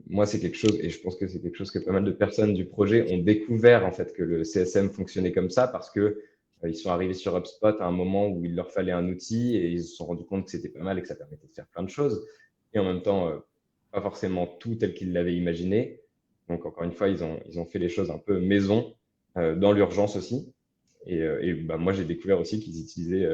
moi, c'est quelque chose, et je pense que c'est quelque chose que pas mal de personnes du projet ont découvert, en fait, que le CSM fonctionnait comme ça parce que ils sont arrivés sur HubSpot à un moment où il leur fallait un outil et ils se sont rendus compte que c'était pas mal et que ça permettait de faire plein de choses. Et en même temps, pas forcément tout tel qu'ils l'avaient imaginé. Donc, encore une fois, ils ont fait les choses un peu maison, dans l'urgence aussi. Et bah, moi, j'ai découvert aussi qu'ils utilisaient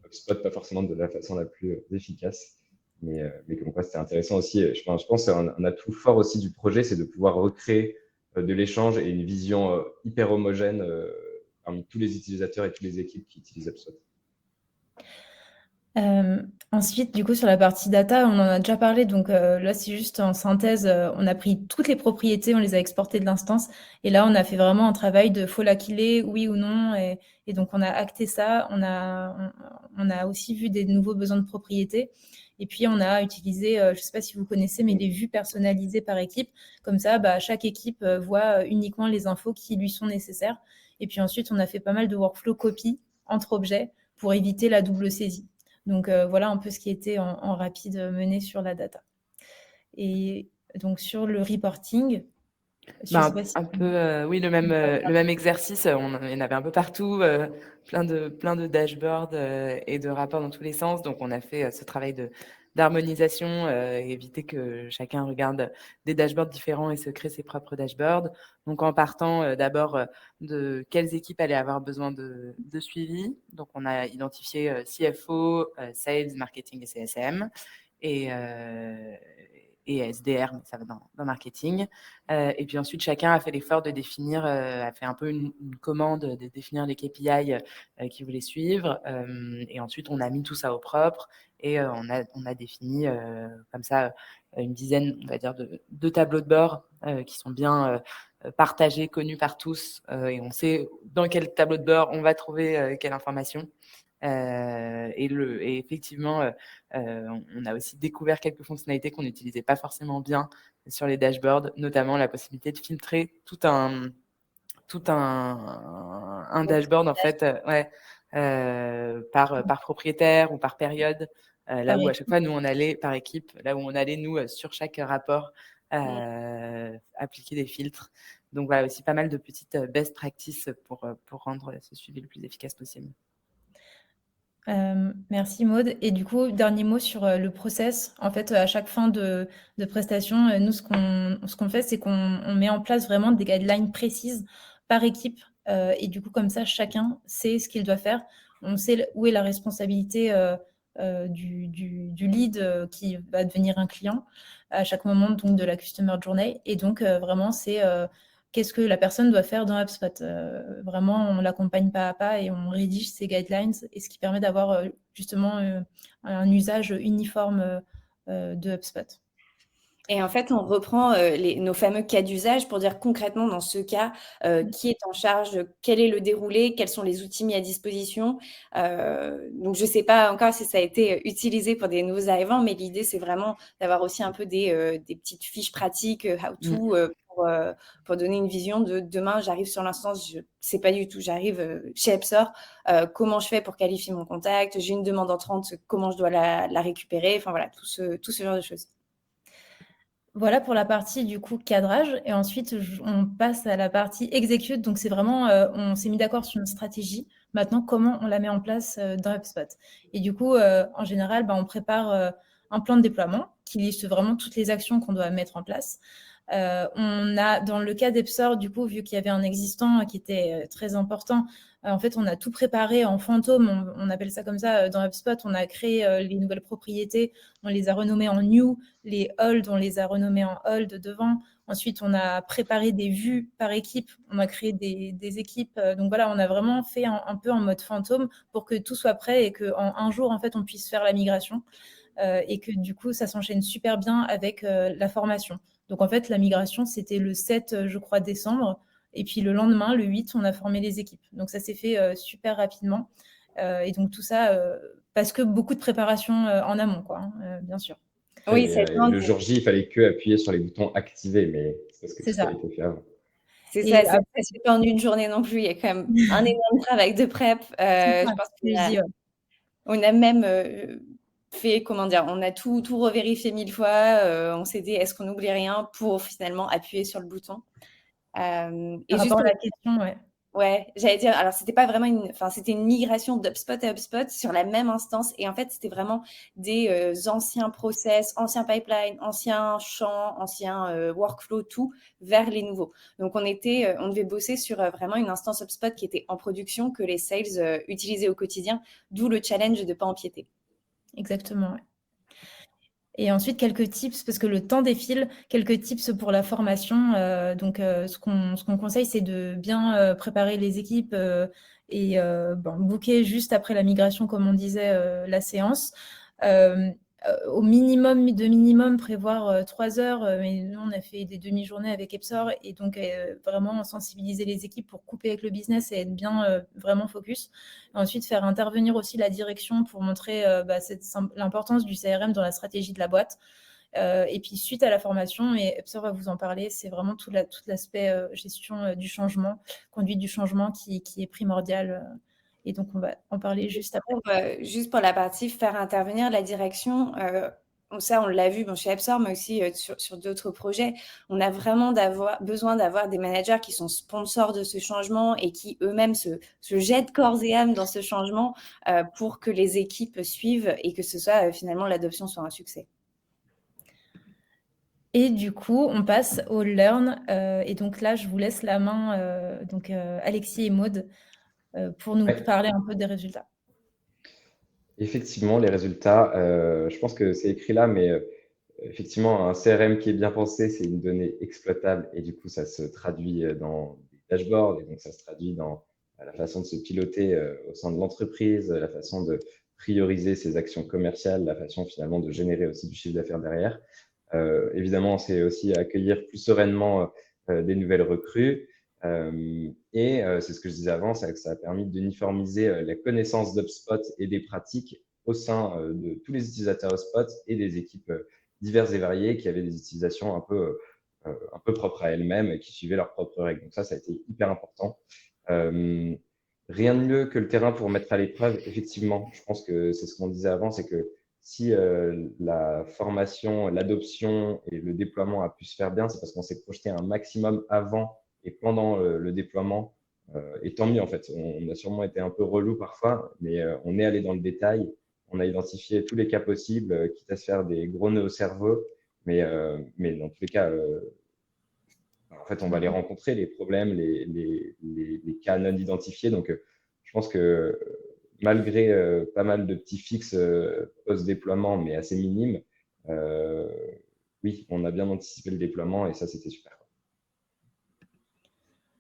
HubSpot pas forcément de la façon la plus efficace. Mais comme quoi, c'était intéressant aussi. Je pense que c'est un atout fort aussi du projet, c'est de pouvoir recréer de l'échange et une vision hyper homogène parmi tous les utilisateurs et toutes les équipes qui utilisent HubSpot. Ensuite, du coup, sur la partie data, on en a déjà parlé. Donc là, c'est juste en synthèse, on a pris toutes les propriétés, on les a exportées de l'instance. Et là, on a fait vraiment un travail de faut la killer, oui ou non. Et donc, on a acté ça. On a aussi vu des nouveaux besoins de propriété. Et puis, on a utilisé, je ne sais pas si vous connaissez, mais les vues personnalisées par équipe. Comme ça, chaque équipe voit uniquement les infos qui lui sont nécessaires. Et puis ensuite, on a fait pas mal de workflow copy entre objets pour éviter la double saisie. Donc voilà un peu ce qui était en rapide mené sur la data. Et donc sur le reporting, je sais pas si... Un peu, oui, le même exercice. On en avait un peu partout, plein de dashboards et de rapports dans tous les sens. Donc, on a fait ce travail d'harmonisation, éviter que chacun regarde des dashboards différents et se crée ses propres dashboards. Donc, en partant d'abord de quelles équipes allaient avoir besoin de suivi. Donc, on a identifié CFO, Sales, Marketing et CSM. et SDR, mais ça va dans marketing. Et puis ensuite, chacun a fait l'effort de définir, a fait un peu une commande de définir les KPI qu'il voulait suivre. Et ensuite, on a mis tout ça au propre et on a défini comme ça une dizaine, on va dire, de tableaux de bord qui sont bien partagés, connus par tous. Et on sait dans quel tableau de bord on va trouver quelle information. Et effectivement, on a aussi découvert quelques fonctionnalités qu'on n'utilisait pas forcément bien sur les dashboards, notamment la possibilité de filtrer tout un dashboard en fait, par propriétaire ou par période, là où à chaque fois nous on allait par équipe, là où on allait nous sur chaque rapport appliquer des filtres. Donc voilà, aussi pas mal de petites best practices pour rendre ce suivi le plus efficace possible. Merci Maud. Et du coup, dernier mot sur le process. En fait, à chaque fin de prestation, nous, ce qu'on fait, c'est qu'on met en place vraiment des guidelines précises par équipe. Et du coup, comme ça, chacun sait ce qu'il doit faire. On sait où est la responsabilité du lead qui va devenir un client à chaque moment donc, de la Customer Journey. Et donc, vraiment, c'est qu'est-ce que la personne doit faire dans HubSpot. Vraiment, on l'accompagne pas à pas et on rédige ces guidelines, et ce qui permet d'avoir justement un usage uniforme de HubSpot. Et en fait, on reprend nos fameux cas d'usage pour dire concrètement dans ce cas qui est en charge, quel est le déroulé, quels sont les outils mis à disposition. Donc, je ne sais pas encore si ça a été utilisé pour des nouveaux arrivants, mais l'idée, c'est vraiment d'avoir aussi un peu des petites fiches pratiques, how-to, pour donner une vision de demain, j'arrive sur l'instance, je ne sais pas du tout, j'arrive chez Epsor, comment je fais pour qualifier mon contact, j'ai une demande entrante, comment je dois la récupérer, enfin voilà, tout ce genre de choses. Voilà pour la partie du coup cadrage, et ensuite on passe à la partie execute. Donc c'est vraiment, on s'est mis d'accord sur une stratégie. Maintenant, comment on la met en place dans HubSpot. Et du coup, en général, on prépare un plan de déploiement qui liste vraiment toutes les actions qu'on doit mettre en place. On a, dans le cas d'Epsor, du coup, vu qu'il y avait un existant qui était très important, en fait, on a tout préparé en fantôme, on appelle ça comme ça dans HubSpot. On a créé les nouvelles propriétés, on les a renommées en new, les hold, on les a renommés en hold devant. Ensuite, on a préparé des vues par équipe, on a créé des équipes. Donc voilà, on a vraiment fait un peu en mode fantôme pour que tout soit prêt et qu'en un jour, en fait, on puisse faire la migration. Et que du coup, ça s'enchaîne super bien avec la formation. Donc en fait, la migration, c'était le 7, je crois, décembre. Et puis le lendemain, le 8, on a formé les équipes. Donc ça s'est fait super rapidement. Et donc tout ça, parce que beaucoup de préparation en amont, quoi, bien sûr. Oui, et le jour J, il fallait que appuyer sur les boutons activés, mais c'est parce que tout a été fait avant. C'est ça, c'est pas en une journée non plus. Il y a quand même un énorme travail de prep. Je pense qu'on a même fait, comment dire, on a tout revérifié 1000 fois. On s'est dit, est-ce qu'on n'oublie rien pour finalement appuyer sur le bouton. Et juste pour la question, ouais. Ouais, j'allais dire, alors c'était pas vraiment c'était une migration d'HubSpot à HubSpot sur la même instance, et en fait c'était vraiment des anciens process, anciens pipelines, anciens champs, anciens workflows, tout vers les nouveaux. Donc on devait bosser sur vraiment une instance HubSpot qui était en production, que les sales utilisaient au quotidien, d'où le challenge de pas empiéter. Exactement, ouais. Et ensuite, quelques tips, parce que le temps défile, quelques tips pour la formation. Donc, ce qu'on conseille, c'est de bien préparer les équipes et booker juste après la migration, comme on disait, la séance. Au minimum, prévoir 3 heures, mais nous, on a fait des demi-journées avec Epsor, et donc vraiment sensibiliser les équipes pour couper avec le business et être bien vraiment focus. Et ensuite, faire intervenir aussi la direction pour montrer l'importance du CRM dans la stratégie de la boîte. Et puis, suite à la formation, et Epsor va vous en parler, c'est vraiment tout l'aspect gestion du changement, conduite du changement qui est primordial. Et donc, on va en parler juste après. Juste pour la partie faire intervenir la direction, ça, on l'a vu chez Epsor, mais aussi sur d'autres projets. On a vraiment besoin d'avoir des managers qui sont sponsors de ce changement et qui eux-mêmes se jettent corps et âme dans ce changement pour que les équipes suivent et que ce soit finalement l'adoption soit un succès. Et du coup, on passe au Learn. Et donc là, je vous laisse la main, Alexis et Maud, pour nous parler un peu des résultats. Effectivement, les résultats, je pense que c'est écrit là, mais effectivement, un CRM qui est bien pensé, c'est une donnée exploitable et du coup, ça se traduit dans des dashboards et donc ça se traduit dans la façon de se piloter au sein de l'entreprise, la façon de prioriser ses actions commerciales, la façon finalement de générer aussi du chiffre d'affaires derrière. Évidemment, c'est aussi accueillir plus sereinement des nouvelles recrues. C'est ce que je disais avant, ça a permis d'uniformiser la connaissance d'HubSpot et des pratiques au sein de tous les utilisateurs HubSpot et des équipes diverses et variées qui avaient des utilisations un peu propres à elles-mêmes et qui suivaient leurs propres règles. Donc ça a été hyper important. Rien de mieux que le terrain pour mettre à l'épreuve. Effectivement, je pense que c'est ce qu'on disait avant, c'est que si la formation, l'adoption et le déploiement a pu se faire bien, c'est parce qu'on s'est projeté un maximum avant et pendant le déploiement. Et tant mieux, en fait. On a sûrement été un peu relou parfois, mais on est allé dans le détail. On a identifié tous les cas possibles, quitte à se faire des gros nœuds au cerveau. Mais dans tous les cas, en fait, on va les rencontrer, les problèmes, les cas non identifiés. Donc, je pense que malgré pas mal de petits fixes post-déploiement, mais assez minimes, oui, on a bien anticipé le déploiement et ça, c'était super.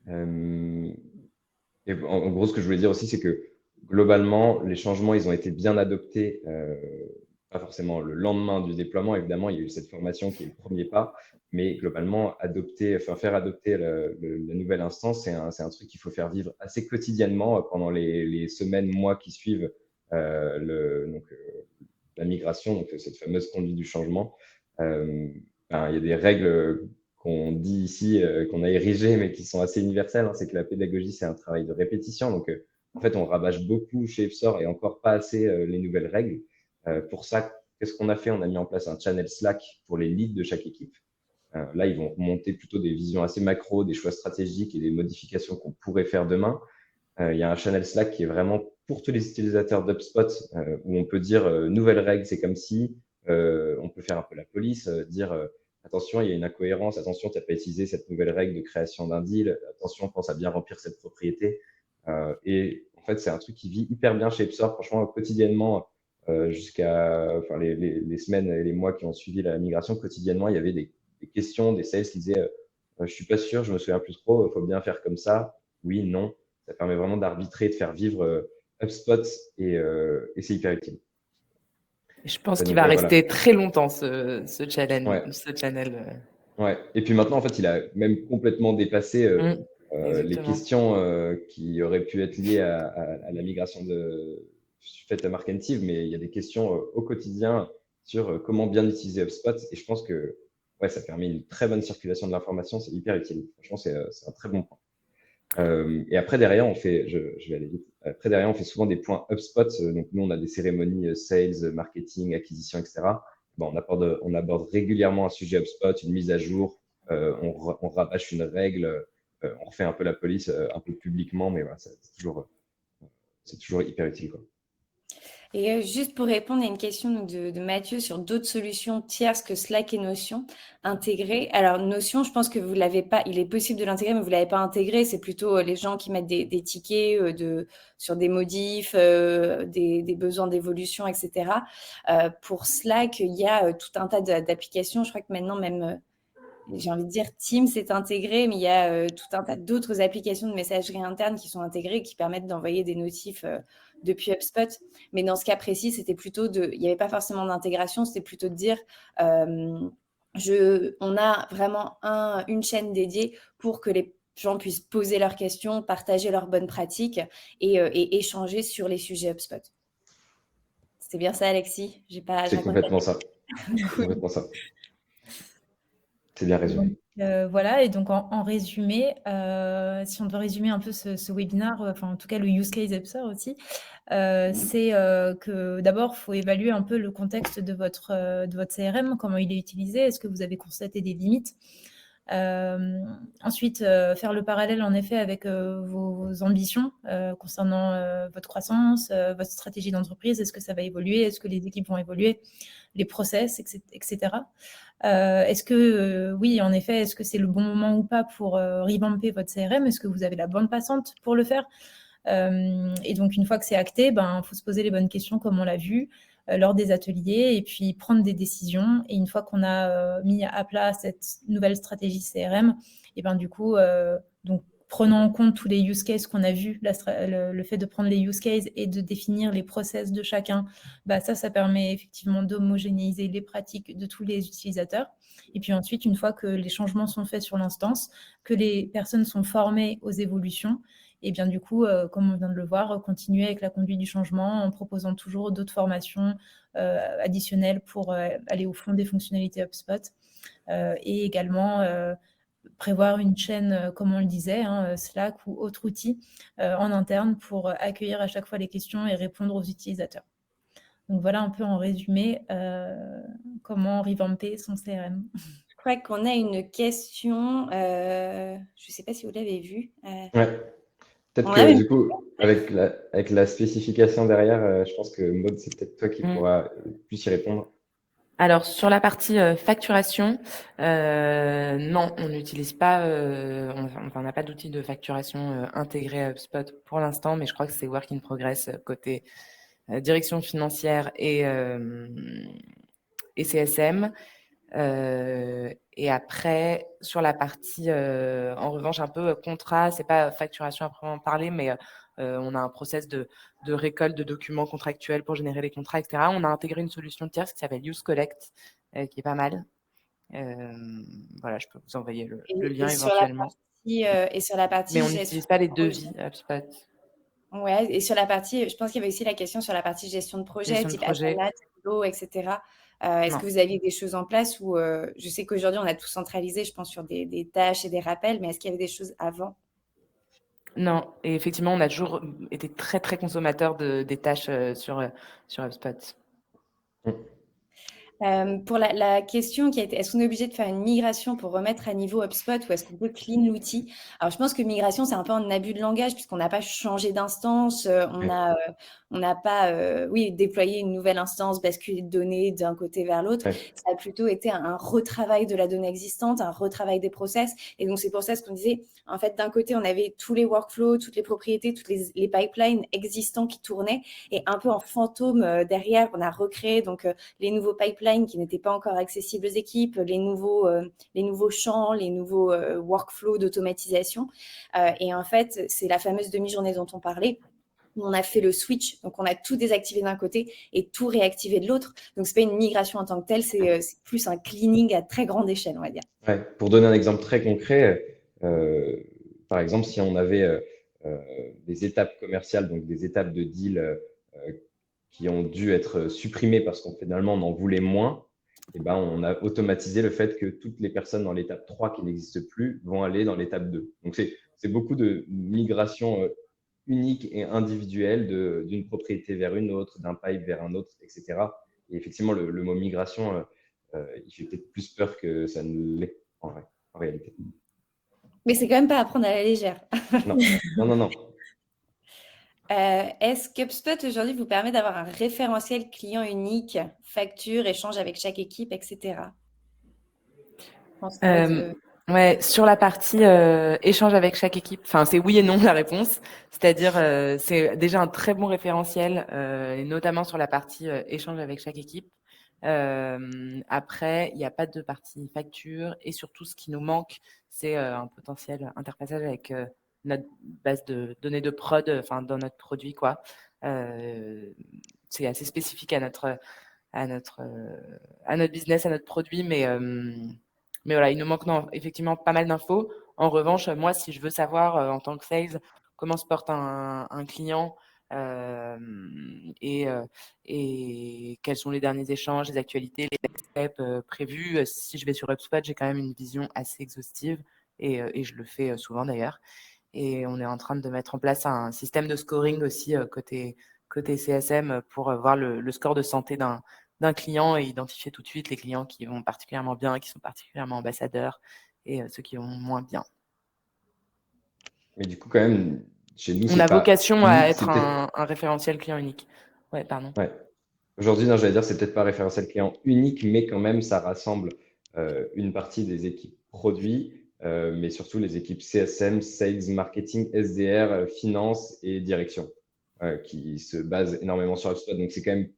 Et en gros, ce que je voulais dire aussi, c'est que globalement, les changements, ils ont été bien adoptés, pas forcément le lendemain du déploiement, évidemment, il y a eu cette formation qui est le premier pas, mais globalement, faire adopter la nouvelle instance, c'est un truc qu'il faut faire vivre assez quotidiennement pendant les semaines, mois qui suivent la migration, donc cette fameuse conduite du changement. Il y a des règles qu'on dit ici, qu'on a érigées, mais qui sont assez universelles. C'est que la pédagogie, c'est un travail de répétition. Donc, en fait, on rabâche beaucoup chez Epsor et encore pas assez les nouvelles règles. Pour ça, qu'est-ce qu'on a fait? On a mis en place un channel Slack pour les leads de chaque équipe. Là, ils vont monter plutôt des visions assez macro, des choix stratégiques et des modifications qu'on pourrait faire demain. Il y a un channel Slack qui est vraiment pour tous les utilisateurs d'HubSpot où on peut dire nouvelles règles, c'est comme si on peut faire un peu la police, dire attention, il y a une incohérence, attention, tu n'as pas utilisé cette nouvelle règle de création d'un deal, attention, pense à bien remplir cette propriété. Et en fait, c'est un truc qui vit hyper bien chez Epsor, franchement, quotidiennement, jusqu'à les semaines et les mois qui ont suivi la migration, quotidiennement, il y avait des questions, des sales qui disaient je suis pas sûr, je me souviens plus trop, il faut bien faire comme ça, oui, non. Ça permet vraiment d'arbitrer, de faire vivre HubSpot et c'est hyper utile. Je pense qu'il va rester très longtemps ce challenge, ouais. ce channel. Ouais. Et puis maintenant, en fait, il a même complètement dépassé les questions qui auraient pu être liées à la migration faite à Markentive, mais il y a des questions au quotidien sur comment bien utiliser HubSpot. Et je pense que ça permet une très bonne circulation de l'information. C'est hyper utile. Franchement, c'est un très bon point. Et après, derrière, je vais aller vite. Après, derrière, on fait souvent des points HubSpot. Donc, nous, on a des cérémonies sales, marketing, acquisition, etc. On aborde régulièrement un sujet HubSpot, une mise à jour. On rabâche une règle. On refait un peu la police, un peu publiquement, mais voilà, c'est toujours hyper utile, quoi. Et juste pour répondre à une question de Mathieu sur d'autres solutions tierces que Slack et Notion intégrées. Alors Notion, je pense que vous l'avez pas, il est possible de l'intégrer, mais vous l'avez pas intégré. C'est plutôt les gens qui mettent des tickets sur des modifs, des besoins d'évolution, etc. Pour Slack, il y a tout un tas d'applications. Je crois que maintenant même j'ai envie de dire Teams est intégré, mais il y a tout un tas d'autres applications de messagerie interne qui sont intégrées, qui permettent d'envoyer des notifs depuis HubSpot. Mais dans ce cas précis, c'était plutôt il n'y avait pas forcément d'intégration, c'était plutôt de dire on a vraiment une chaîne dédiée pour que les gens puissent poser leurs questions, partager leurs bonnes pratiques et échanger sur les sujets HubSpot. C'était bien ça, Alexis? C'est complètement ça. Complètement ça. C'est bien résumé. Voilà, et donc en résumé, si on doit résumer un peu ce webinaire, en tout cas le use case Epsor aussi, c'est que d'abord, il faut évaluer un peu le contexte de votre CRM, comment il est utilisé, est-ce que vous avez constaté des limites. Ensuite, faire le parallèle en effet avec vos ambitions concernant votre croissance, votre stratégie d'entreprise, est-ce que ça va évoluer, est-ce que les équipes vont évoluer, les process, etc. Est-ce que, oui, en effet, est-ce que c'est le bon moment ou pas pour revamper votre CRM? Est-ce que vous avez la bande passante pour le faire? Et donc, une fois que c'est acté, il faut se poser les bonnes questions, comme on l'a vu. lors des ateliers et puis prendre des décisions. Et une fois qu'on a mis à plat cette nouvelle stratégie CRM, et ben du coup, donc prenant en compte tous les use cases qu'on a vus, le fait de prendre les use cases et de définir les process de chacun, ça permet effectivement d'homogénéiser les pratiques de tous les utilisateurs. Et puis ensuite, une fois que les changements sont faits sur l'instance, que les personnes sont formées aux évolutions, et bien du coup, comme on vient de le voir, continuer avec la conduite du changement en proposant toujours d'autres formations additionnelles pour aller au fond des fonctionnalités HubSpot. Et également prévoir une chaîne, comme on le disait, Slack ou autre outil en interne pour accueillir à chaque fois les questions et répondre aux utilisateurs. Donc voilà un peu en résumé comment revamper son CRM. Je crois qu'on a une question, je ne sais pas si vous l'avez vue. Ouais. Peut-être que du coup, avec la spécification derrière, je pense que Maud, c'est peut-être toi qui pourra plus y répondre. Alors, sur la partie facturation, non, on n'utilise pas, on n'a pas d'outil de facturation intégré à HubSpot pour l'instant, mais je crois que c'est work in progress côté direction financière et CSM. Et après, sur la partie, en revanche, un peu contrat, c'est pas facturation à proprement parler, mais on a un process de récolte de documents contractuels pour générer les contrats, etc. On a intégré une solution tierce qui s'appelle UseCollect, qui est pas mal. Voilà, je peux vous envoyer le lien éventuellement. Et sur la partie mais on n'utilise pas les devis HubSpot. Ouais, et sur la partie, je pense qu'il y avait aussi la question sur la partie gestion de projet, type Asana, Tableau, etc. Est-ce que vous aviez des choses en place où, je sais qu'aujourd'hui, on a tout centralisé, je pense, sur des tâches et des rappels, mais est-ce qu'il y avait des choses avant? Non, et effectivement, on a toujours été très, très consommateur des tâches sur HubSpot. Pour la question qui a été, est-ce qu'on est obligé de faire une migration pour remettre à niveau HubSpot ou est-ce qu'on peut clean l'outil? Alors, je pense que migration, c'est un peu un abus de langage puisqu'on n'a pas changé d'instance, on n'a pas déployé une nouvelle instance, basculé de données d'un côté vers l'autre. Ça a plutôt été un retravail de la donnée existante, un retravail des process. Et donc, c'est pour ça ce qu'on disait. En fait, d'un côté, on avait tous les workflows, toutes les propriétés, toutes les pipelines existants qui tournaient. Et un peu en fantôme derrière, on a recréé donc les nouveaux pipelines qui n'étaient pas encore accessibles aux équipes, les nouveaux champs, les nouveaux workflows d'automatisation. Et en fait, c'est la fameuse demi-journée dont on parlait. On a fait le switch, donc on a tout désactivé d'un côté et tout réactivé de l'autre. Donc, ce n'est pas une migration en tant que telle, c'est plus un cleaning à très grande échelle, on va dire. Ouais, pour donner un exemple très concret, par exemple, si on avait des étapes commerciales, donc des étapes de deal qui ont dû être supprimées parce qu'on finalement on en voulait moins, et ben, on a automatisé le fait que toutes les personnes dans l'étape 3 qui n'existent plus vont aller dans l'étape 2. Donc, c'est beaucoup de migration unique et individuelle d'une propriété vers une autre, d'un pipe vers un autre, etc. Et effectivement, le mot migration, il fait peut-être plus peur que ça ne l'est en réalité. Mais c'est quand même pas à prendre à la légère. Non. Est-ce qu'HubSpot aujourd'hui vous permet d'avoir un référentiel client unique, facture, échange avec chaque équipe, etc. Ouais, sur la partie échange avec chaque équipe, enfin c'est oui et non la réponse. C'est-à-dire c'est déjà un très bon référentiel, et notamment sur la partie échange avec chaque équipe. Après, il n'y a pas de partie facture et surtout ce qui nous manque, c'est un potentiel interfaçage avec notre base de données de prod, enfin dans notre produit quoi. C'est assez spécifique à notre business, à notre produit, mais voilà, il nous manque effectivement pas mal d'infos. En revanche, moi, si je veux savoir en tant que sales comment se porte un client et quels sont les derniers échanges, les actualités, les next steps prévus, si je vais sur HubSpot, j'ai quand même une vision assez exhaustive et je le fais souvent d'ailleurs. Et on est en train de mettre en place un système de scoring aussi côté CSM pour voir le score de santé d'un client et identifier tout de suite les clients qui vont particulièrement bien, qui sont particulièrement ambassadeurs et ceux qui vont moins bien. Mais du coup, quand même, chez nous, on a vocation à être un référentiel client unique. Ouais, pardon. Ouais. Aujourd'hui, j'allais dire, c'est peut-être pas un référentiel client unique, mais quand même, ça rassemble une partie des équipes produits, mais surtout les équipes CSM, Sales, Marketing, SDR, Finance et Direction, qui se basent énormément sur HubSpot. Donc, c'est quand même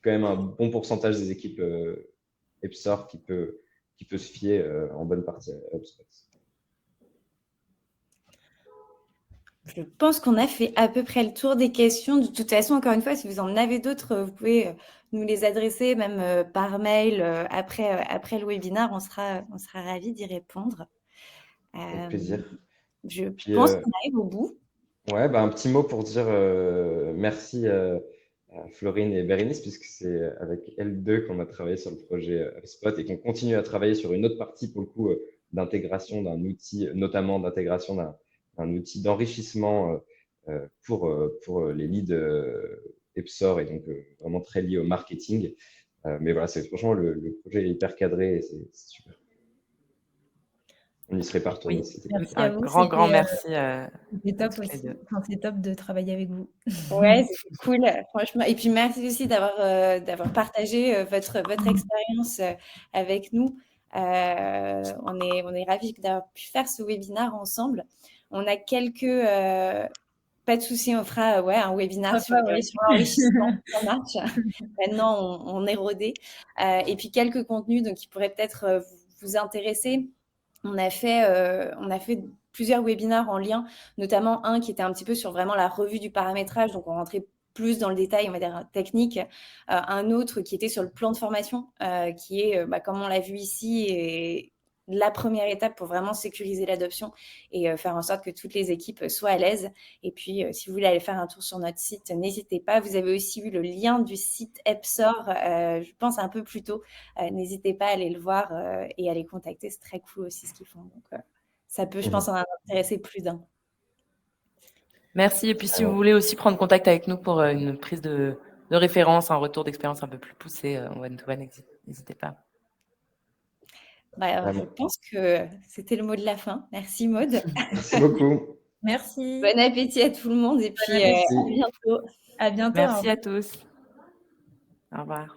quand même un bon pourcentage des équipes EPSOR qui peut se fier en bonne partie à HubSpot. Je pense qu'on a fait à peu près le tour des questions. De toute façon, encore une fois, si vous en avez d'autres, vous pouvez nous les adresser même par mail après le webinaire. On sera ravis d'y répondre. Avec plaisir. Je pense qu'on arrive au bout. Ouais, un petit mot pour dire merci à Florine et Bérénice, puisque c'est avec elles deux qu'on a travaillé sur le projet HubSpot et qu'on continue à travailler sur une autre partie, pour le coup, d'intégration d'un outil, notamment d'intégration d'un outil d'enrichissement pour les leads EPSOR, et donc vraiment très lié au marketing. Mais voilà, franchement, le projet est hyper cadré et c'est super. On n'y serait pas retourné. Oui, Merci un à vous. grand merci. C'était top aussi. Enfin, c'est top de travailler avec vous. Ouais, c'est cool, franchement. Et puis merci aussi d'avoir partagé votre expérience avec nous. On est ravis d'avoir pu faire ce webinaire ensemble. On a pas de souci, on fera un webinaire sur l'enrichissement, ça marche. Maintenant, on est rodé. Et puis quelques contenus donc, qui pourraient peut-être vous intéresser. On a fait plusieurs webinaires en lien, notamment un qui était un petit peu sur vraiment la revue du paramétrage, donc on rentrait plus dans le détail, on va dire, technique. Un autre qui était sur le plan de formation, qui est, comme on l'a vu ici, et la première étape pour vraiment sécuriser l'adoption et faire en sorte que toutes les équipes soient à l'aise. Et puis, si vous voulez aller faire un tour sur notre site, n'hésitez pas. Vous avez aussi vu le lien du site EPSOR, je pense un peu plus tôt. N'hésitez pas à aller le voir et à les contacter. C'est très cool aussi ce qu'ils font. Donc, ça peut, je pense, en intéresser plus d'un. Merci. Et puis, si vous voulez aussi prendre contact avec nous pour une prise de référence, un retour d'expérience un peu plus poussé en one-to-one, n'hésitez pas. Je pense que c'était le mot de la fin. Merci Maud. Merci beaucoup. Merci. Bon appétit à tout le monde et puis à bientôt. À bientôt. Merci à tous. Au revoir.